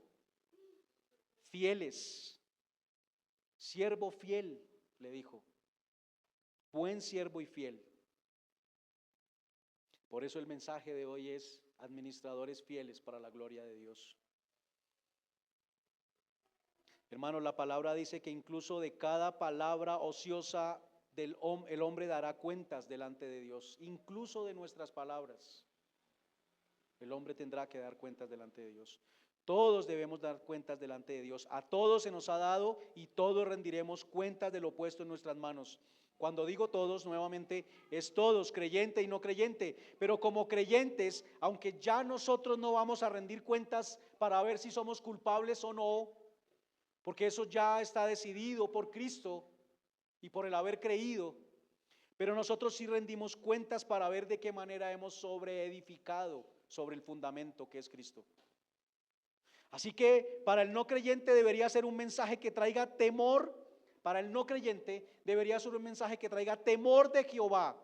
Fieles, siervo fiel, le dijo, buen siervo y fiel. Por eso el mensaje de hoy es administradores fieles para la gloria de Dios. Hermanos, la palabra dice que incluso de cada palabra ociosa el hombre dará cuentas delante de Dios, incluso de nuestras palabras. El hombre tendrá que dar cuentas delante de Dios. Todos debemos dar cuentas delante de Dios. A todos se nos ha dado y todos rendiremos cuentas de lo puesto en nuestras manos. Cuando digo todos, nuevamente, es todos, creyente y no creyente. Pero como creyentes, aunque ya nosotros no vamos a rendir cuentas para ver si somos culpables o no, porque eso ya está decidido por Cristo y por el haber creído, pero nosotros sí rendimos cuentas para ver de qué manera hemos sobreedificado sobre el fundamento que es Cristo. Así que para el no creyente debería ser un mensaje que traiga temor. Para el no creyente debería ser un mensaje que traiga temor de Jehová,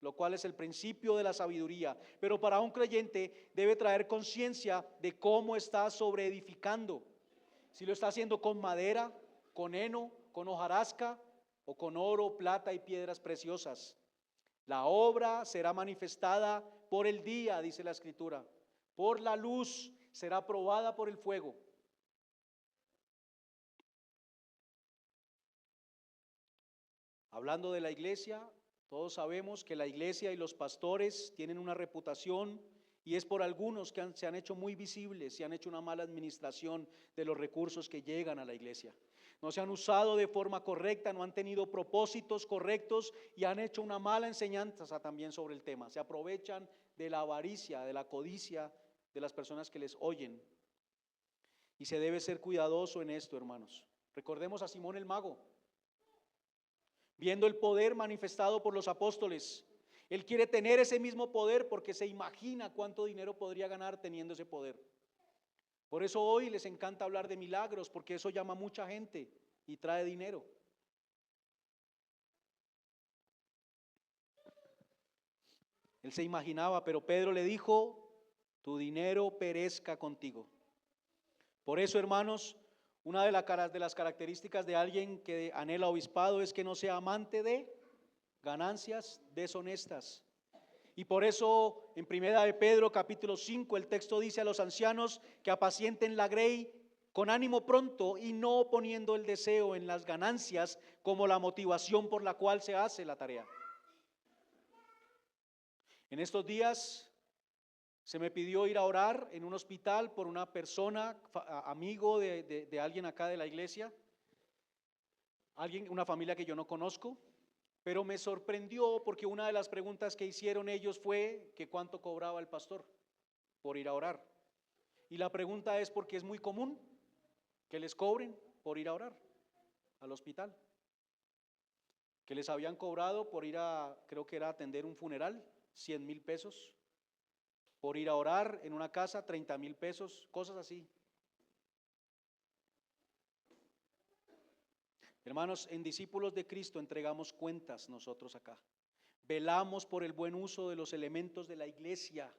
lo cual es el principio de la sabiduría. Pero para un creyente debe traer conciencia de cómo está sobreedificando. Si lo está haciendo con madera, con heno, con hojarasca o con oro, plata y piedras preciosas. La obra será manifestada por el día, dice la Escritura. Por la luz será probada por el fuego. Hablando de la iglesia, todos sabemos que la iglesia y los pastores tienen una reputación y es por algunos que se han hecho muy visibles y han hecho una mala administración de los recursos que llegan a la iglesia. no se han usado de forma correcta, no han tenido propósitos correctos y han hecho una mala enseñanza también sobre el tema. Se aprovechan de la avaricia, de la codicia de las personas que les oyen. Y se debe ser cuidadoso en esto, hermanos. Recordemos a Simón el Mago, viendo el poder manifestado por los apóstoles. Él quiere tener ese mismo poder porque se imagina cuánto dinero podría ganar teniendo ese poder. Por eso hoy les encanta hablar de milagros, porque eso llama a mucha gente y trae dinero. Él se imaginaba, pero Pedro le dijo: tu dinero perezca contigo. Por eso, hermanos, una de las características de alguien que anhela obispado es que no sea amante de ganancias deshonestas. Y por eso en Primera de Pedro capítulo 5 el texto dice a los ancianos que apacienten la grey con ánimo pronto y no poniendo el deseo en las ganancias como la motivación por la cual se hace la tarea. En estos días se me pidió ir a orar en un hospital por una persona, amigo de alguien acá de la iglesia, una familia que yo no conozco. Pero me sorprendió porque una de las preguntas que hicieron ellos fue que cuánto cobraba el pastor por ir a orar. Y la pregunta es porque es muy común que les cobren por ir a orar al hospital. Que les habían cobrado por ir creo que era atender un funeral, 100,000 pesos. Por ir a orar en una casa, 30,000 pesos, cosas así. Hermanos, en Discípulos de Cristo entregamos cuentas nosotros acá. Velamos por el buen uso de los elementos de la iglesia,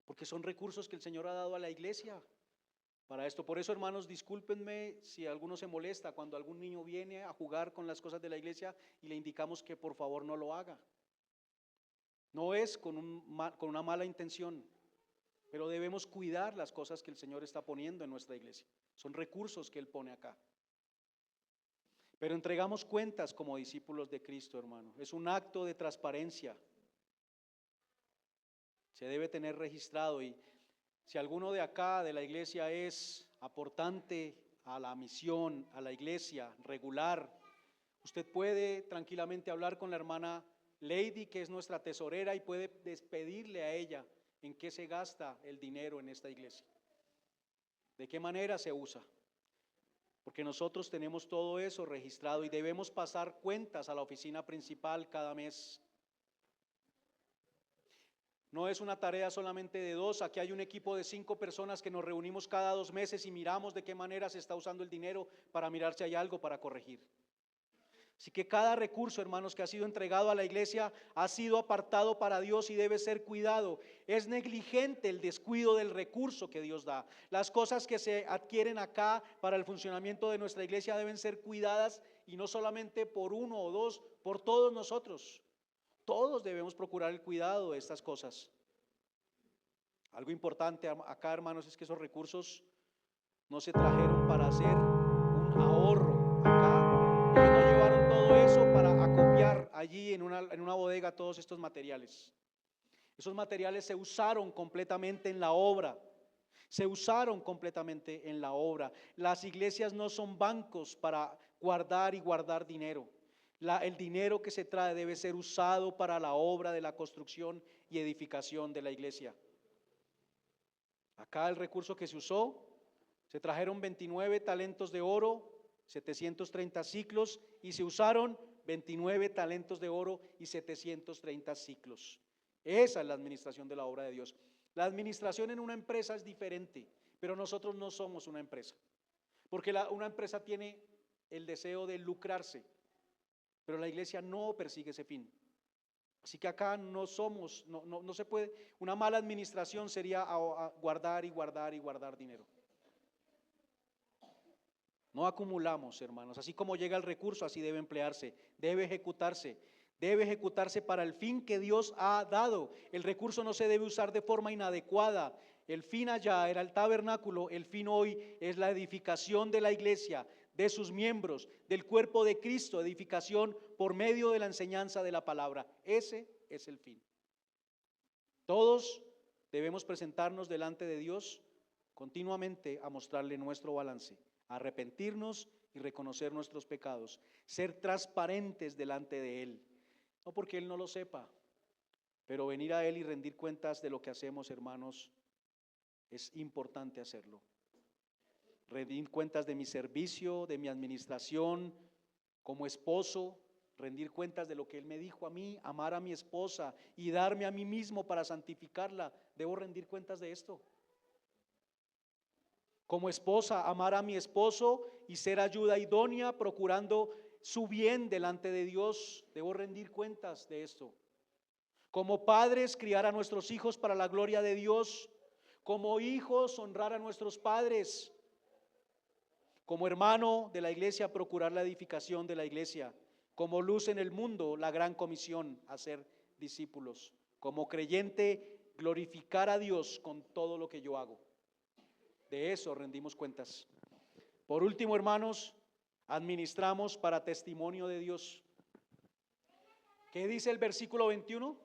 porque son recursos que el Señor ha dado a la iglesia para esto. Por eso, hermanos, discúlpenme si alguno se molesta cuando algún niño viene a jugar con las cosas de la iglesia y le indicamos que por favor no lo haga. No es con una mala intención, pero debemos cuidar las cosas que el Señor está poniendo en nuestra iglesia. Son recursos que Él pone acá. Pero entregamos cuentas como discípulos de Cristo, hermano. Es un acto de transparencia. Se debe tener registrado, y si alguno de acá de la iglesia es aportante a la misión, a la iglesia regular, usted puede tranquilamente hablar con la hermana Lady, que es nuestra tesorera, y puede despedirle a ella en qué se gasta el dinero en esta iglesia, de qué manera se usa. Porque nosotros tenemos todo eso registrado y debemos pasar cuentas a la oficina principal cada mes. No es una tarea solamente de 2, aquí hay un equipo de 5 personas que nos reunimos cada 2 meses y miramos de qué manera se está usando el dinero para mirar si hay algo para corregir. Así que cada recurso, hermanos, que ha sido entregado a la iglesia ha sido apartado para Dios y debe ser cuidado. Es negligente el descuido del recurso que Dios da. Las cosas que se adquieren acá para el funcionamiento de nuestra iglesia deben ser cuidadas, y no solamente por 1 o 2, por todos nosotros. Todos debemos procurar el cuidado de estas cosas. Algo importante acá, hermanos, es que esos recursos no se trajeron para hacer un ahorro acá. Ellos no llevaron todo eso para acopiar allí en una bodega todos estos materiales. Esos materiales se usaron completamente en la obra. Se usaron completamente en la obra. Las iglesias no son bancos para guardar y guardar dinero. El dinero que se trae debe ser usado para la obra de la construcción y edificación de la iglesia. Acá el recurso que se usó, se trajeron 29 talentos de oro, 730 ciclos, y se usaron 29 talentos de oro y 730 ciclos. Esa es la administración de la obra de Dios. La administración en una empresa es diferente, pero nosotros no somos una empresa, porque una empresa tiene el deseo de lucrarse, pero la iglesia no persigue ese fin. Así que acá no se puede, una mala administración sería guardar y guardar y guardar dinero. No acumulamos, hermanos. Así como llega el recurso, así debe emplearse, debe ejecutarse para el fin que Dios ha dado. El recurso no se debe usar de forma inadecuada. El fin allá era el tabernáculo, el fin hoy es la edificación de la iglesia, de sus miembros, del cuerpo de Cristo, edificación por medio de la enseñanza de la palabra. Ese es el fin. Todos debemos presentarnos delante de Dios continuamente a mostrarle nuestro balance, a arrepentirnos y reconocer nuestros pecados, ser transparentes delante de Él, no porque Él no lo sepa, pero venir a Él y rendir cuentas de lo que hacemos, hermanos, es importante hacerlo. Rendir cuentas de mi servicio, de mi administración como esposo, rendir cuentas de lo que Él me dijo a mí, amar a mi esposa y darme a mí mismo para santificarla. Debo rendir cuentas de esto. Como esposa, amar a mi esposo y ser ayuda idónea, procurando su bien delante de Dios. Debo rendir cuentas de esto. Como padres, criar a nuestros hijos para la gloria de Dios. Como hijos, honrar a nuestros padres. Como hermano de la iglesia, procurar la edificación de la iglesia. Como luz en el mundo, la gran comisión, hacer discípulos. Como creyente, glorificar a Dios con todo lo que yo hago. De eso rendimos cuentas. Por último, hermanos, administramos para testimonio de Dios. ¿Qué dice el versículo 21?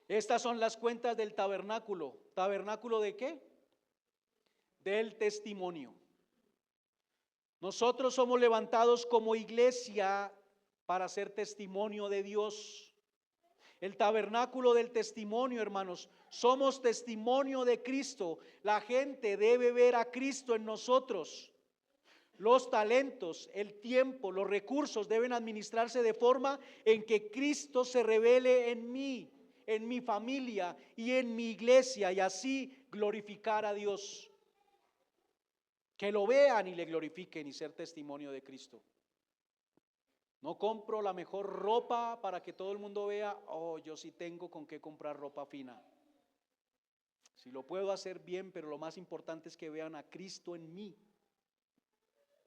Estas son las cuentas del tabernáculo. ¿Tabernáculo de qué? Del testimonio. Nosotros somos levantados como iglesia para ser testimonio de Dios. El tabernáculo del testimonio, hermanos, somos testimonio de Cristo. La gente debe ver a Cristo en nosotros. Los talentos, el tiempo, los recursos deben administrarse de forma en que Cristo se revele en mí, en mi familia y en mi iglesia, y así glorificar a Dios. Que lo vean y le glorifiquen y ser testimonio de Cristo. No compro la mejor ropa para que todo el mundo vea, oh, yo sí tengo con qué comprar ropa fina. Si lo puedo hacer bien, pero lo más importante es que vean a Cristo en mí.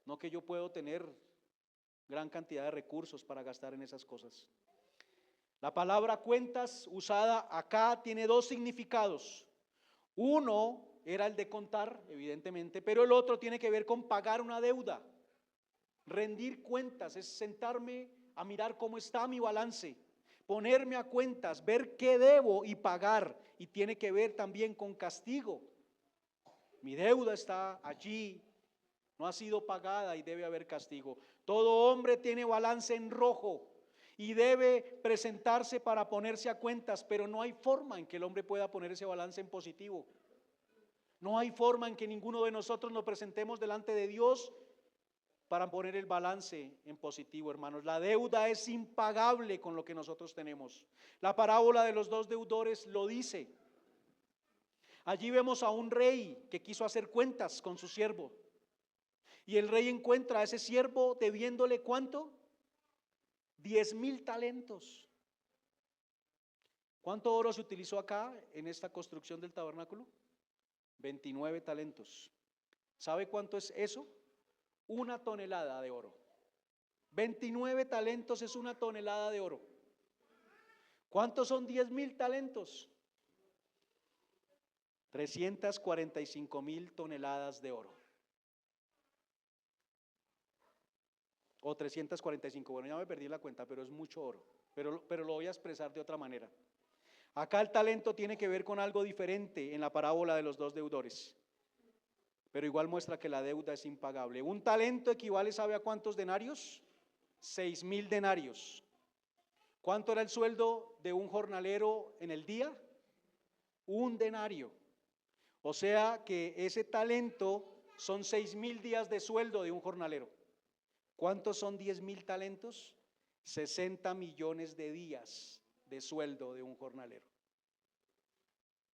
No que yo puedo tener gran cantidad de recursos para gastar en esas cosas. La palabra cuentas usada acá tiene dos significados. Uno era el de contar, evidentemente, pero el otro tiene que ver con pagar una deuda. Rendir cuentas es sentarme a mirar cómo está mi balance, ponerme a cuentas, ver qué debo y pagar, y tiene que ver también con castigo. Mi deuda está allí, no ha sido pagada y debe haber castigo. Todo hombre tiene balance en rojo y debe presentarse para ponerse a cuentas, pero no hay forma en que el hombre pueda poner ese balance en positivo. No hay forma en que ninguno de nosotros nos presentemos delante de Dios para poner el balance en positivo, hermanos. La deuda es impagable con lo que nosotros tenemos. La parábola de los dos deudores lo dice. Allí vemos a un rey que quiso hacer cuentas con su siervo. Y el rey encuentra a ese siervo debiéndole ¿cuánto? 10,000 talentos. ¿Cuánto oro se utilizó acá en esta construcción del tabernáculo? 29 talentos. ¿Sabe cuánto es eso? 1 tonelada de oro. 29 talentos es 1 tonelada de oro. ¿Cuántos son 10,000 talentos? 345,000 toneladas de oro. O 345, bueno, ya me perdí la cuenta, pero es mucho oro. Pero lo voy a expresar de otra manera. Acá el talento tiene que ver con algo diferente en la parábola de los dos deudores, pero igual muestra que la deuda es impagable. Un talento equivale, ¿sabe a cuántos denarios? 6,000 denarios. ¿Cuánto era el sueldo de un jornalero en el día? 1 denario. O sea que ese talento son 6,000 días de sueldo de un jornalero. ¿Cuántos son 10,000 talentos? 60 millones de días de sueldo de un jornalero.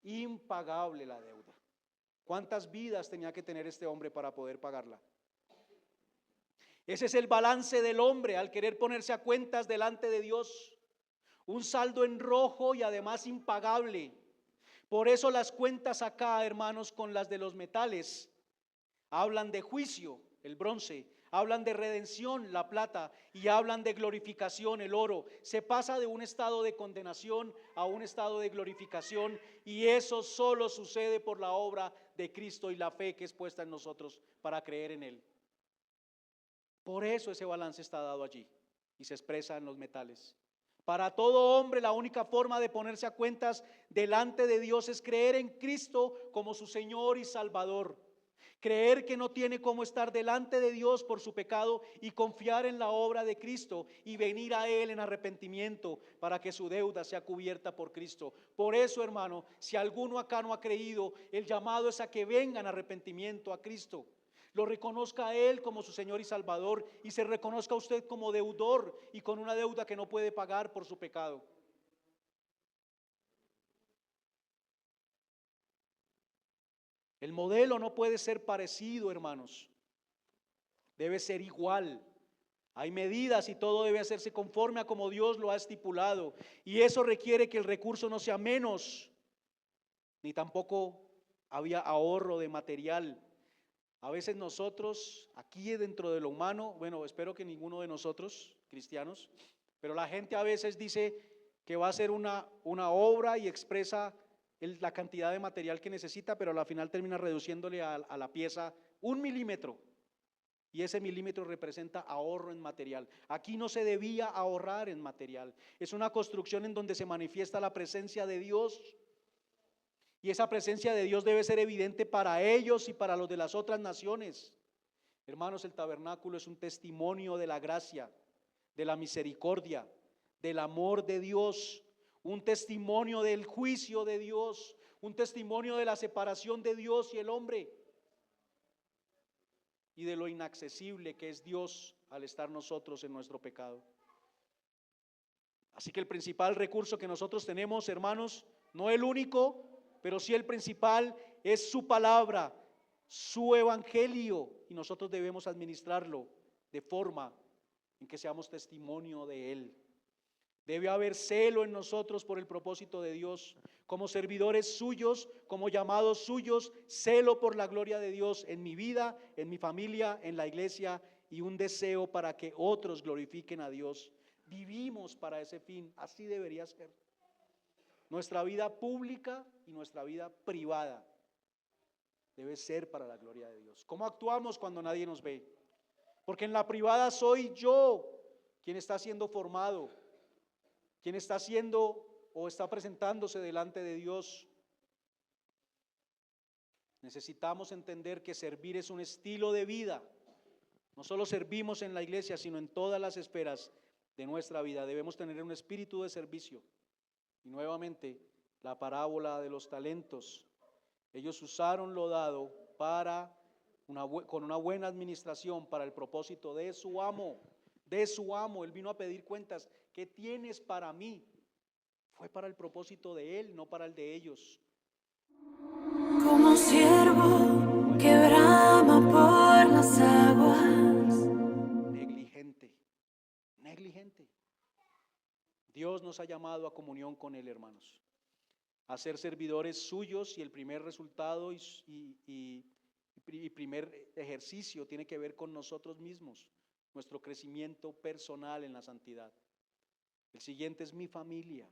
Impagable la deuda. ¿Cuántas vidas tenía que tener este hombre para poder pagarla? Ese es el balance del hombre al querer ponerse a cuentas delante de Dios. Un saldo en rojo y además impagable. Por eso las cuentas acá, hermanos, con las de los metales, hablan de juicio, el bronce, hablan de redención, la plata, y hablan de glorificación, el oro. Se pasa de un estado de condenación a un estado de glorificación, y eso solo sucede por la obra de Cristo y la fe que es puesta en nosotros para creer en Él. Por eso ese balance está dado allí y se expresa en los metales. Para todo hombre la única forma de ponerse a cuentas delante de Dios es creer en Cristo como su Señor y Salvador. Creer que no tiene cómo estar delante de Dios por su pecado y confiar en la obra de Cristo y venir a Él en arrepentimiento para que su deuda sea cubierta por Cristo. Por eso, hermano, si alguno acá no ha creído, el llamado es a que venga en arrepentimiento a Cristo. Lo reconozca a Él como su Señor y Salvador y se reconozca a usted como deudor y con una deuda que no puede pagar por su pecado. El modelo no puede ser parecido, hermanos. Debe ser igual. Hay medidas y todo debe hacerse conforme a como Dios lo ha estipulado. Y eso requiere que el recurso no sea menos, ni tampoco había ahorro de material. A veces nosotros, aquí dentro de lo humano, bueno, espero que ninguno de nosotros, cristianos, pero la gente a veces dice que va a hacer una obra y expresa la cantidad de material que necesita, pero al final termina reduciéndole a la pieza 1 milímetro. Y ese milímetro representa ahorro en material. Aquí no se debía ahorrar en material. Es una construcción en donde se manifiesta la presencia de Dios. Y esa presencia de Dios debe ser evidente para ellos y para los de las otras naciones. Hermanos, el tabernáculo es un testimonio de la gracia, de la misericordia, del amor de Dios, un testimonio del juicio de Dios, un testimonio de la separación de Dios y el hombre, y de lo inaccesible que es Dios al estar nosotros en nuestro pecado. Así que el principal recurso que nosotros tenemos, hermanos, no el único, pero sí el principal, es su palabra, su evangelio, y nosotros debemos administrarlo de forma en que seamos testimonio de él. Debe haber celo en nosotros por el propósito de Dios, como servidores suyos, como llamados suyos, celo por la gloria de Dios en mi vida, en mi familia, en la iglesia, y un deseo para que otros glorifiquen a Dios. Vivimos para ese fin, así debería ser. Nuestra vida pública y nuestra vida privada debe ser para la gloria de Dios. ¿Cómo actuamos cuando nadie nos ve? Porque en la privada soy yo quien está siendo formado, quien está siendo o está presentándose delante de Dios. Necesitamos entender que servir es un estilo de vida. No solo servimos en la iglesia, sino en todas las esferas de nuestra vida. Debemos tener un espíritu de servicio. Y nuevamente, la parábola de los talentos. Ellos usaron lo dado con una buena administración para el propósito de su amo. De su amo. Él vino a pedir cuentas. ¿Qué tienes para mí? Fue para el propósito de él, no para el de ellos. Como siervo que brama por las aguas. Negligente. Dios nos ha llamado a comunión con él, hermanos, a ser servidores suyos, y el primer resultado y primer ejercicio tiene que ver con nosotros mismos, nuestro crecimiento personal en la santidad. El siguiente es mi familia.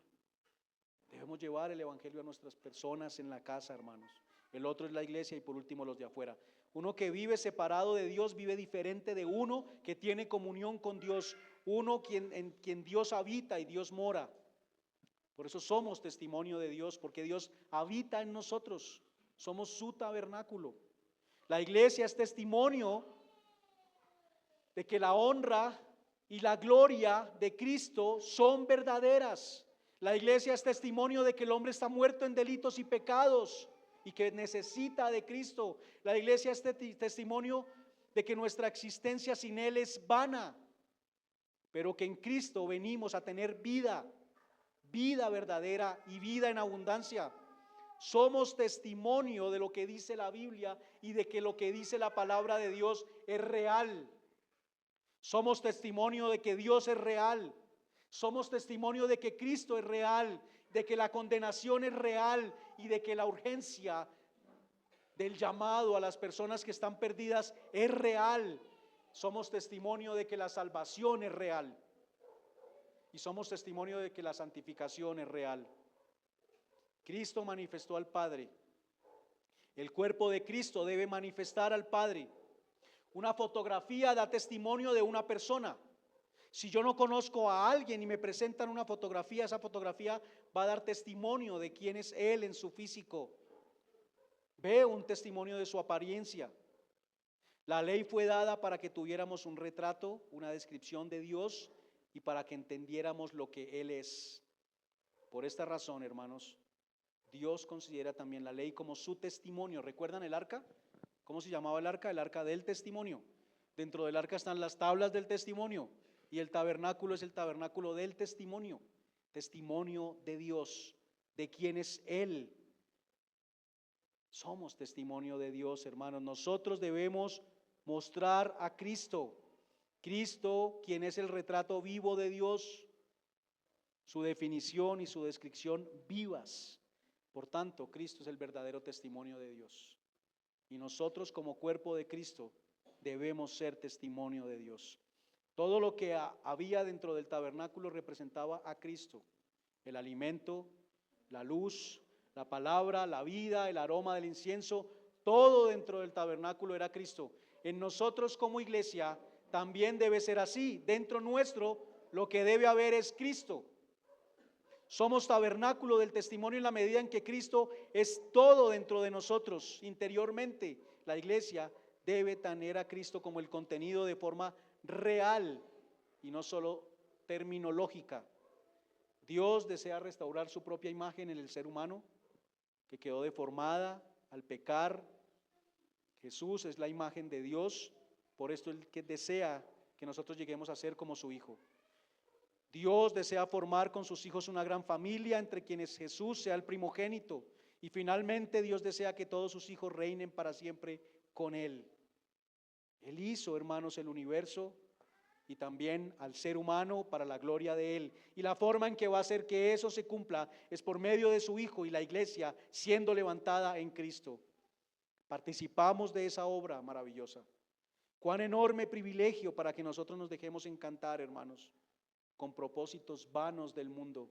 Debemos llevar el evangelio a nuestras personas en la casa, hermanos. El otro es la iglesia y por último los de afuera. Uno que vive separado de Dios vive diferente de uno que tiene comunión con Dios, uno en quien Dios habita y Dios mora. Por eso somos testimonio de Dios, porque Dios habita en nosotros, somos su tabernáculo. La iglesia es testimonio de que la honra y la gloria de Cristo son verdaderas. La iglesia es testimonio de que el hombre está muerto en delitos y pecados y que necesita de Cristo. La iglesia es testimonio de que nuestra existencia sin Él es vana, pero que en Cristo venimos a tener vida verdadera y vida en abundancia. Somos testimonio de lo que dice la Biblia y de que lo que dice la palabra de Dios es real. Somos testimonio de que Dios es real. Somos testimonio de que Cristo es real, de que la condenación es real y de que la urgencia del llamado a las personas que están perdidas es real. Somos testimonio de que la salvación es real y somos testimonio de que la santificación es real. Cristo manifestó al Padre. El cuerpo de Cristo debe manifestar al Padre. Una fotografía da testimonio de una persona. Si yo no conozco a alguien y me presentan una fotografía, esa fotografía va a dar testimonio de quién es él en su físico. Veo un testimonio de su apariencia. La ley fue dada para que tuviéramos un retrato, una descripción de Dios y para que entendiéramos lo que Él es. Por esta razón, hermanos, Dios considera también la ley como su testimonio. ¿Recuerdan el arca? ¿Cómo se llamaba el arca? El arca del testimonio. Dentro del arca están las tablas del testimonio y el tabernáculo es el tabernáculo del testimonio. Testimonio de Dios, de quién es Él. Somos testimonio de Dios, hermanos. Nosotros debemos mostrar a Cristo. Cristo, quien es el retrato vivo de Dios, su definición y su descripción vivas. Por tanto, Cristo es el verdadero testimonio de Dios. Y nosotros como cuerpo de Cristo debemos ser testimonio de Dios. Todo lo que había dentro del tabernáculo representaba a Cristo. El alimento, la luz, la palabra, la vida, el aroma del incienso, todo dentro del tabernáculo era Cristo. En nosotros como iglesia también debe ser así. Dentro nuestro lo que debe haber es Cristo. Somos tabernáculo del testimonio en la medida en que Cristo es todo dentro de nosotros. Interiormente, la iglesia debe tener a Cristo como el contenido de forma real y no solo terminológica. Dios desea restaurar su propia imagen en el ser humano, que quedó deformada al pecar. Jesús es la imagen de Dios, por esto Él que desea que nosotros lleguemos a ser como su Hijo. Dios desea formar con sus hijos una gran familia entre quienes Jesús sea el primogénito. Y finalmente Dios desea que todos sus hijos reinen para siempre con Él. Él hizo, hermanos, el universo y también al ser humano para la gloria de Él. Y la forma en que va a hacer que eso se cumpla es por medio de su Hijo y la iglesia siendo levantada en Cristo. Participamos de esa obra maravillosa. Cuán enorme privilegio para que nosotros nos dejemos encantar, hermanos, con propósitos vanos del mundo.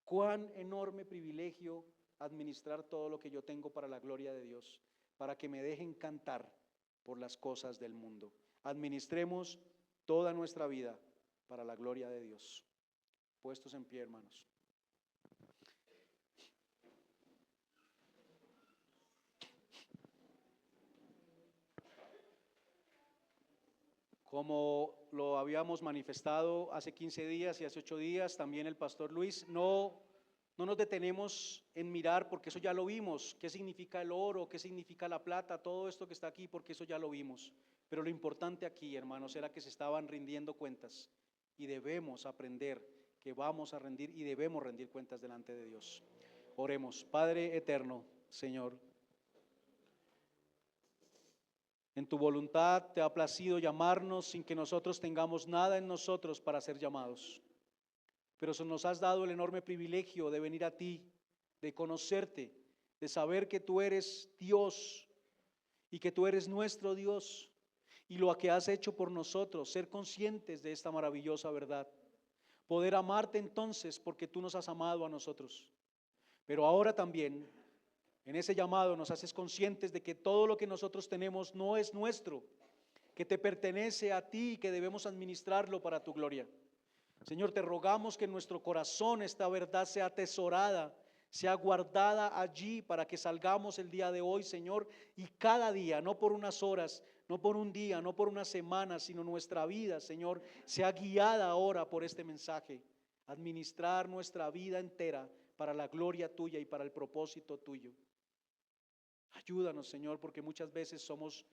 Cuán enorme privilegio administrar todo lo que yo tengo para la gloria de Dios, para que me dejen cantar por las cosas del mundo. Administremos toda nuestra vida para la gloria de Dios. Puestos en pie, hermanos. Como lo habíamos manifestado hace 15 días y hace 8 días, también el pastor Luis, no nos detenemos en mirar porque eso ya lo vimos, qué significa el oro, qué significa la plata, todo esto que está aquí, porque eso ya lo vimos. Pero lo importante aquí, hermanos, era que se estaban rindiendo cuentas y debemos aprender que vamos a rendir y debemos rendir cuentas delante de Dios. Oremos. Padre eterno, Señor, en tu voluntad te ha placido llamarnos sin que nosotros tengamos nada en nosotros para ser llamados. Pero nos has dado el enorme privilegio de venir a ti, de conocerte, de saber que tú eres Dios y que tú eres nuestro Dios y lo que has hecho por nosotros, ser conscientes de esta maravillosa verdad. Poder amarte entonces porque tú nos has amado a nosotros. Pero ahora también en ese llamado nos haces conscientes de que todo lo que nosotros tenemos no es nuestro, que te pertenece a ti y que debemos administrarlo para tu gloria. Señor, te rogamos que en nuestro corazón esta verdad sea atesorada, sea guardada allí para que salgamos el día de hoy, Señor, y cada día, no por unas horas, no por un día, no por una semana, sino nuestra vida, Señor, sea guiada ahora por este mensaje. Administrar nuestra vida entera para la gloria tuya y para el propósito tuyo. Ayúdanos, Señor, porque muchas veces somos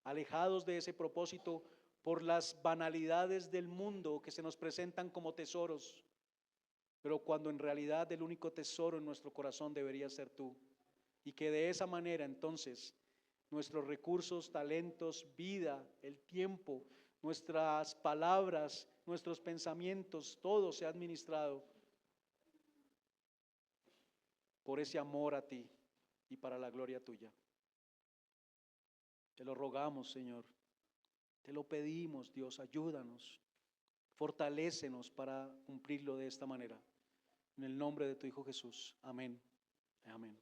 alejados de ese propósito por las banalidades del mundo que se nos presentan como tesoros, pero cuando en realidad el único tesoro en nuestro corazón debería ser tú, y que de esa manera entonces nuestros recursos, talentos, vida, el tiempo, nuestras palabras, nuestros pensamientos, todo sea administrado por ese amor a ti y para la gloria tuya. Te lo rogamos, Señor. Te lo pedimos, Dios, ayúdanos, fortalécenos para cumplirlo de esta manera. En el nombre de tu Hijo Jesús. Amén. Amén.